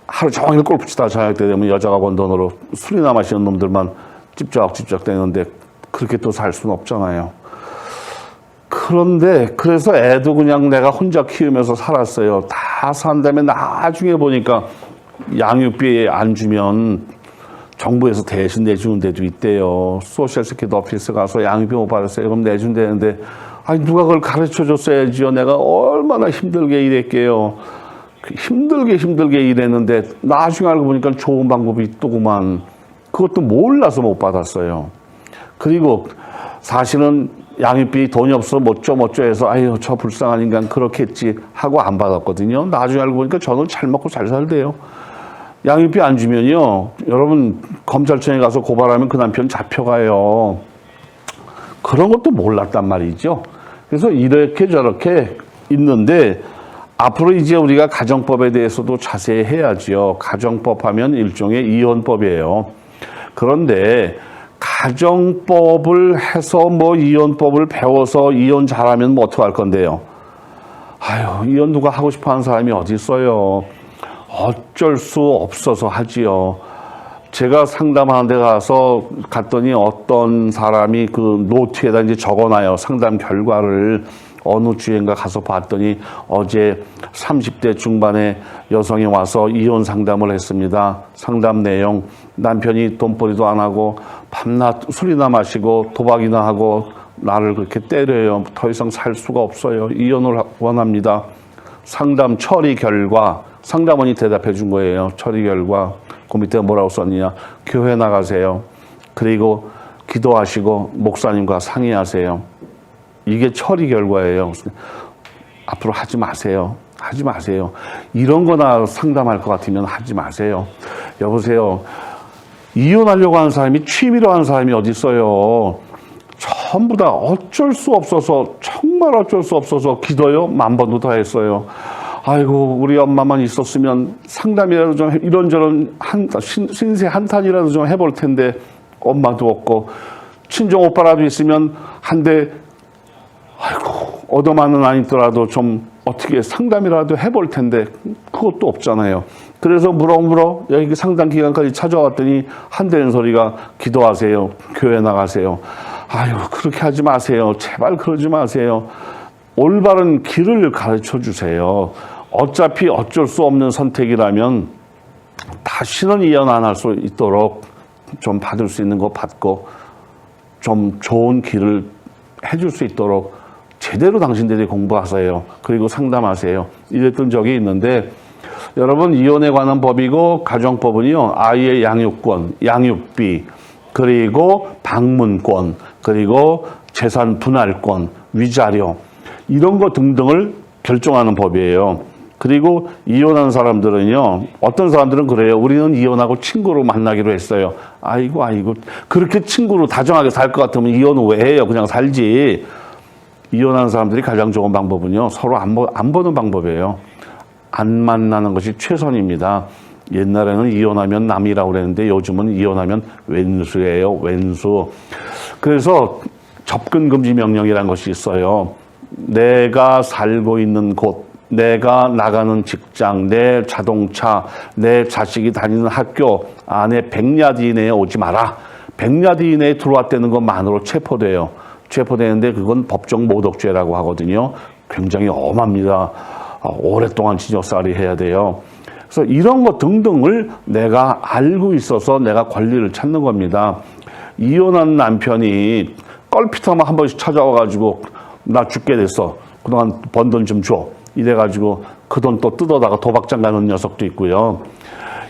Speaker 8: 하루 종일 골프 치다 저녁 때 되면 여자가 번 돈으로 술이나 마시는 놈들만 찝쩍찝쩍 되는데 그렇게 또 살 수는 없잖아요. 그런데 그래서 애도 그냥 내가 혼자 키우면서 살았어요. 다 산 다음에 나중에 보니까 양육비 안 주면 정부에서 대신 내주는 데도 있대요. 소셜 세큐리티 오피스 가서 양육비 못 받았어요. 그럼 내준다는데 누가 그걸 가르쳐 줬어야지요. 내가 얼마나 힘들게 일했게요. 힘들게 일했는데 나중에 알고 보니까 좋은 방법이 있더구만. 그것도 몰라서 못 받았어요. 그리고 사실은 양육비 돈이 없어서 못줘 해서 저 불쌍한 인간 그렇겠지 하고 안 받았거든요. 나중에 알고 보니까 저는 잘 먹고 잘 살대요. 양육비 안 주면요. 여러분 검찰청에 가서 고발하면 그 남편 잡혀가요. 그런 것도 몰랐단 말이죠. 그래서 이렇게 저렇게 있는데 앞으로 이제 우리가 가정법에 대해서도 자세히 해야지요. 가정법 하면 일종의 이혼법이에요. 그런데 가정법을 해서 뭐 이혼법을 배워서 이혼 잘하면 뭐 어떡할 건데요. 아유, 이혼 누가 하고 싶어 하는 사람이 어디 있어요. 어쩔 수 없어서 하지요. 제가 상담하는 데 갔더니 어떤 사람이 그 노트에다 이제 적어놔요. 상담 결과를. 어느 주인가 가서 봤더니 어제 30대 중반의 여성이 와서 이혼 상담을 했습니다. 상담 내용, 남편이 돈벌이도 안 하고 밤낮 술이나 마시고 도박이나 하고 나를 그렇게 때려요. 더 이상 살 수가 없어요. 이혼을 원합니다. 상담 처리 결과, 상담원이 대답해 준 거예요. 처리 결과. 그 밑에 뭐라고 썼느냐. 교회 나가세요. 그리고 기도하시고 목사님과 상의하세요. 이게 처리 결과예요. 앞으로 하지 마세요. 하지 마세요. 이런 거나 상담할 것 같으면 하지 마세요. 여보세요. 이혼하려고 하는 사람이 취미로 하는 사람이 어디 있어요. 전부 다 어쩔 수 없어서, 정말 어쩔 수 없어서 기도요? 10,000번도 더 했어요. 아이고, 우리 엄마만 있었으면 상담이라도 좀 이런저런 신세 한탄이라도 좀 해볼 텐데 엄마도 없고, 친정 오빠라도 있으면 한데 아이고, 얻어맞는 아니더라도 좀 어떻게 상담이라도 해볼 텐데 그것도 없잖아요. 그래서 물어 여기 상담 기간까지 찾아왔더니 한대는 소리가 기도하세요. 교회 나가세요. 아유, 그렇게 하지 마세요. 제발 그러지 마세요. 올바른 길을 가르쳐 주세요. 어차피 어쩔 수 없는 선택이라면 다시는 이혼 안 할 수 있도록 좀 받을 수 있는 거 받고 좀 좋은 길을 해줄 수 있도록 제대로 당신들이 공부하세요. 그리고 상담하세요. 이랬던 적이 있는데, 여러분, 이혼에 관한 법이고 가정법은요, 아이의 양육권, 양육비, 그리고 방문권, 그리고 재산 분할권, 위자료, 이런 거 등등을 결정하는 법이에요. 그리고 이혼한 사람들은요, 어떤 사람들은 그래요. 우리는 이혼하고 친구로 만나기로 했어요. 아이고, 그렇게 친구로 다정하게 살 것 같으면 이혼은 왜 해요? 그냥 살지. 이혼하는 사람들이 가장 좋은 방법은요, 서로 안 보는 방법이에요. 안 만나는 것이 최선입니다. 옛날에는 이혼하면 남이라고 그랬는데 요즘은 이혼하면 왼수예요, 왼수. 그래서 접근 금지 명령이라는 것이 있어요. 내가 살고 있는 곳, 내가 나가는 직장, 내 자동차, 내 자식이 다니는 학교 안에 100야드 이내에 오지 마라. 100야드 이내에 들어왔다는 것만으로 체포돼요. 체포되는데 그건 법정 모독죄라고 하거든요. 굉장히 엄합니다. 오랫동안 징역살이 해야 돼요. 그래서 이런 것 등등을 내가 알고 있어서 내가 권리를 찾는 겁니다. 이혼한 남편이 껄핏하면 한 번씩 찾아와가지고 나 죽게 됐어. 그동안 번 돈 좀 줘. 이래가지고 그 돈 또 뜯어다가 도박장 가는 녀석도 있고요.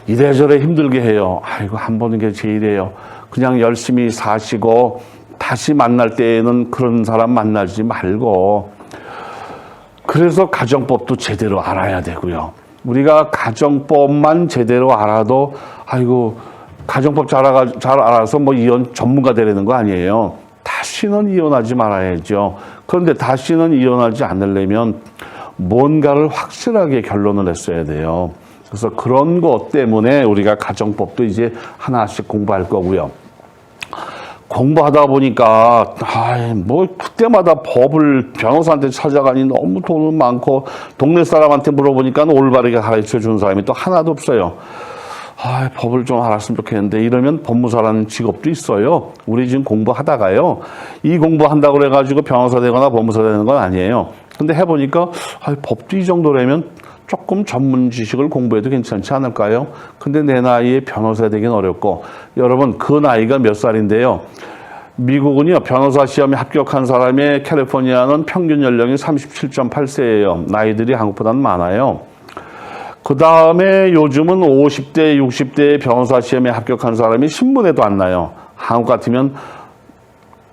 Speaker 8: 이래저래 힘들게 해요. 아이고, 한 번은 게 제일이에요. 그냥 열심히 사시고 다시 만날 때에는 그런 사람 만나지 말고. 그래서 가정법도 제대로 알아야 되고요. 우리가 가정법만 제대로 알아도 아이고, 가정법 잘 알아서 뭐 이혼 전문가 되려는 거 아니에요. 다시는 이혼하지 말아야죠. 그런데 다시는 이혼하지 않으려면 뭔가를 확실하게 결론을 냈어야 돼요. 그래서 그런 것 때문에 우리가 가정법도 이제 하나씩 공부할 거고요. 공부하다 보니까 뭐 그때마다 법을 변호사한테 찾아가니 너무 돈은 많고 동네 사람한테 물어보니까 올바르게 가르쳐 주는 사람이 또 하나도 없어요. 법을 좀 알았으면 좋겠는데, 이러면 법무사라는 직업도 있어요. 우리 지금 공부하다가요, 이 공부한다고 그래가지고 변호사 되거나 법무사 되는 건 아니에요. 근데 해보니까 법도 이 정도라면 조금 전문 지식을 공부해도 괜찮지 않을까요? 근데 내 나이에 변호사 되긴 어렵고, 여러분 그 나이가 몇 살인데요. 미국은요, 변호사 시험에 합격한 사람의 캘리포니아는 평균 연령이 37.8세예요. 나이들이 한국보다는 많아요. 그 다음에 요즘은 50대, 60대 변호사 시험에 합격한 사람이 신문에도 안 나요. 한국 같으면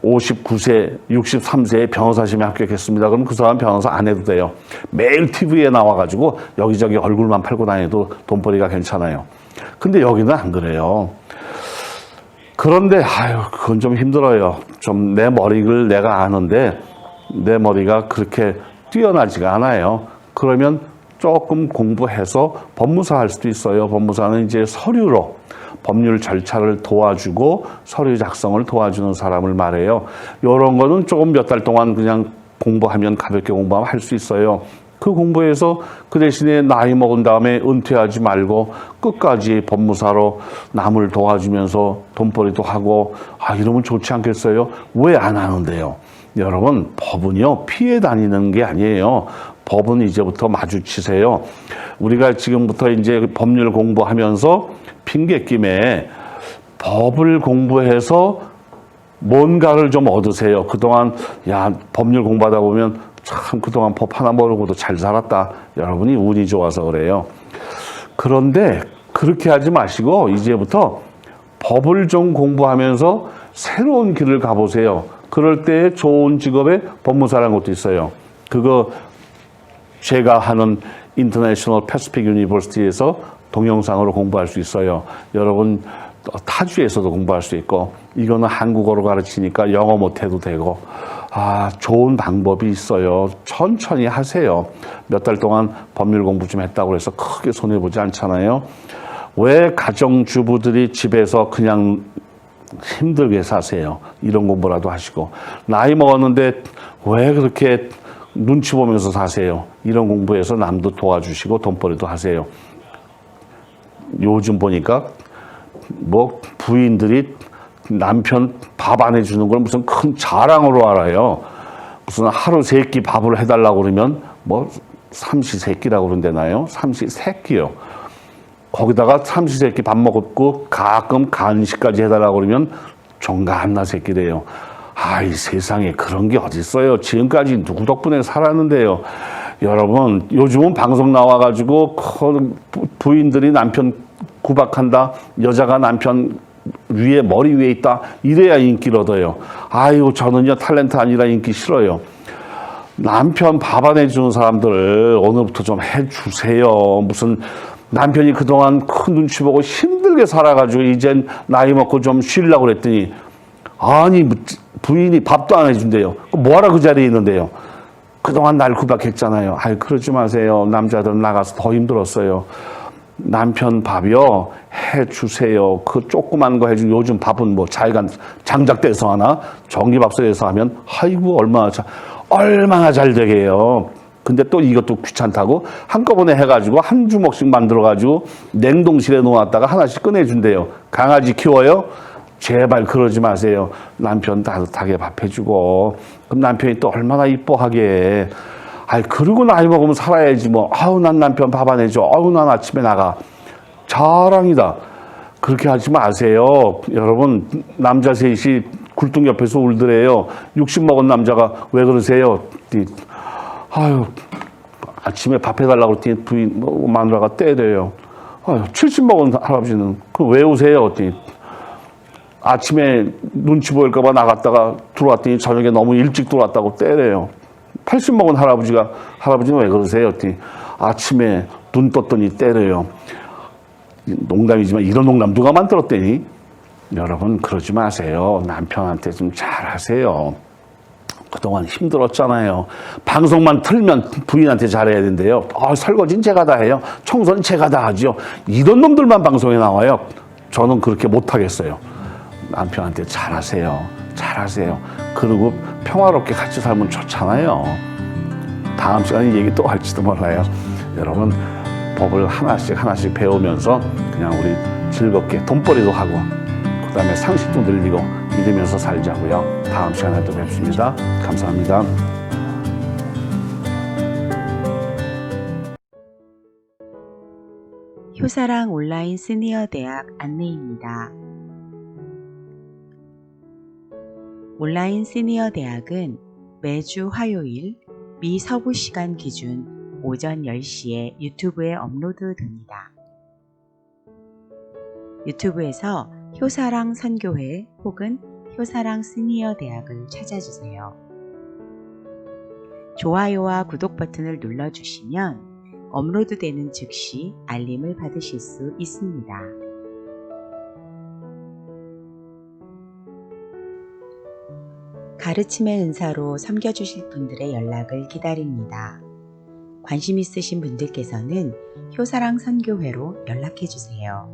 Speaker 8: 59세, 63세에 변호사 시험에 합격했습니다. 그럼 그 사람 변호사 안 해도 돼요. 매일 TV에 나와가지고 여기저기 얼굴만 팔고 다녀도 돈벌이가 괜찮아요. 근데 여기는 안 그래요. 그런데 그건 좀 힘들어요. 좀 내 머리를 내가 아는데 내 머리가 그렇게 뛰어나지가 않아요. 그러면 조금 공부해서 법무사 할 수도 있어요. 법무사는 이제 서류로 법률 절차를 도와주고 서류 작성을 도와주는 사람을 말해요. 이런 거는 조금 몇 달 동안 그냥 공부하면 가볍게 공부하면 할 수 있어요. 그 공부해서 그 대신에 나이 먹은 다음에 은퇴하지 말고 끝까지 법무사로 남을 도와주면서 돈벌이도 하고 이러면 좋지 않겠어요? 왜 안 하는데요? 여러분, 법은요 피해 다니는 게 아니에요. 법은 이제부터 마주치세요. 우리가 지금부터 이제 법률 공부하면서 핑계김에 법을 공부해서 뭔가를 좀 얻으세요. 그동안 법률 공부하다 보면 참 그동안 법 하나 모르고도 잘 살았다. 여러분이 운이 좋아서 그래요. 그런데 그렇게 하지 마시고 이제부터 법을 좀 공부하면서 새로운 길을 가보세요. 그럴 때 좋은 직업에 법무사라는 것도 있어요. 그거 제가 하는 인터내셔널 패시픽 유니버시티에서 동영상으로 공부할 수 있어요. 여러분 타주에서도 공부할 수 있고, 이거는 한국어로 가르치니까 영어 못해도 되고, 좋은 방법이 있어요. 천천히 하세요. 몇 달 동안 법률 공부 좀 했다고 해서 크게 손해보지 않잖아요. 왜 가정주부들이 집에서 그냥 힘들게 사세요? 이런 공부라도 하시고. 나이 먹었는데 왜 그렇게 눈치 보면서 사세요? 이런 공부해서 남도 도와주시고 돈벌이도 하세요. 요즘 보니까 부인들이 남편 밥 안 해주는 걸 무슨 큰 자랑으로 알아요. 무슨 하루 3끼 밥을 해달라고 그러면 삼시세끼라고 그런다나요? 삼시세끼요. 거기다가 삼시세끼 밥 먹었고 가끔 간식까지 해달라고 그러면 종갓나새끼래요. 이 세상에 그런 게 어딨어요. 지금까지 누구 덕분에 살았는데요. 여러분, 요즘은 방송 나와가지고 부인들이 남편 구박한다, 여자가 남편 머리 위에 있다, 이래야 인기를 얻어요. 저는요 탤런트 아니라 인기 싫어요. 남편 밥 안 해주는 사람들 오늘부터 좀 해주세요. 무슨 남편이 그동안 큰 눈치 보고 힘들게 살아가지고 이젠 나이 먹고 좀 쉬려고 그랬더니 부인이 밥도 안 해준대요. 뭐하러 그 자리에 있는데요? 그동안 날 구박했잖아요. 그러지 마세요. 남자들은 나가서 더 힘들었어요. 남편 밥이요 해주세요. 그 조그만 거 해주고, 요즘 밥은 자기가 장작대에서 하나 전기밥솥에서 하면 얼마나 잘 되게 해요. 근데 또 이것도 귀찮다고 한꺼번에 해가지고 한 주먹씩 만들어가지고 냉동실에 놓았다가 하나씩 꺼내준대요. 강아지 키워요? 제발 그러지 마세요. 남편 따뜻하게 밥 해주고, 그럼 남편이 또 얼마나 이뻐하게. 그러고 나이 먹으면 살아야지 난 남편 밥 안 해줘. 난 아침에 나가. 자랑이다. 그렇게 하지 마세요. 여러분, 남자 셋이 굴뚝 옆에서 울더래요. 60 먹은 남자가 왜 그러세요? 아침에 밥 해달라고 그랬더니 부인, 마누라가 때려요. 70 먹은 할아버지는 왜 우세요? 아침에 눈치 보일까봐 나갔다가 들어왔더니 저녁에 너무 일찍 들어왔다고 때려요. 80 먹은 할아버지는 왜 그러세요? 아침에 눈 떴더니 때려요. 농담이지만 이런 농담 누가 만들었대니? 여러분, 그러지 마세요. 남편한테 좀 잘하세요. 그동안 힘들었잖아요. 방송만 틀면 부인한테 잘해야 된대요. 설거지는 제가 다 해요. 청소는 제가 다 하죠. 이런 놈들만 방송에 나와요. 저는 그렇게 못하겠어요. 남편한테 잘하세요. 잘하세요. 그리고 평화롭게 같이 살면 좋잖아요. 다음 시간에 얘기 또 할지도 몰라요. 여러분, 법을 하나씩 배우면서 그냥 우리 즐겁게 돈벌이도 하고, 그 다음에 상식도 늘리고 이러면서 살자고요. 다음 시간에 또 뵙습니다. 감사합니다.
Speaker 3: 효사랑 온라인 시니어 대학 안내입니다. 온라인 시니어 대학은 매주 화요일 미 서부 시간 기준 오전 10시에 유튜브에 업로드됩니다. 유튜브에서 효사랑 선교회 혹은 효사랑 시니어 대학을 찾아주세요. 좋아요와 구독 버튼을 눌러주시면 업로드되는 즉시 알림을 받으실 수 있습니다. 가르침의 은사로 섬겨주실 분들의 연락을 기다립니다. 관심 있으신 분들께서는 효사랑 선교회로 연락해 주세요.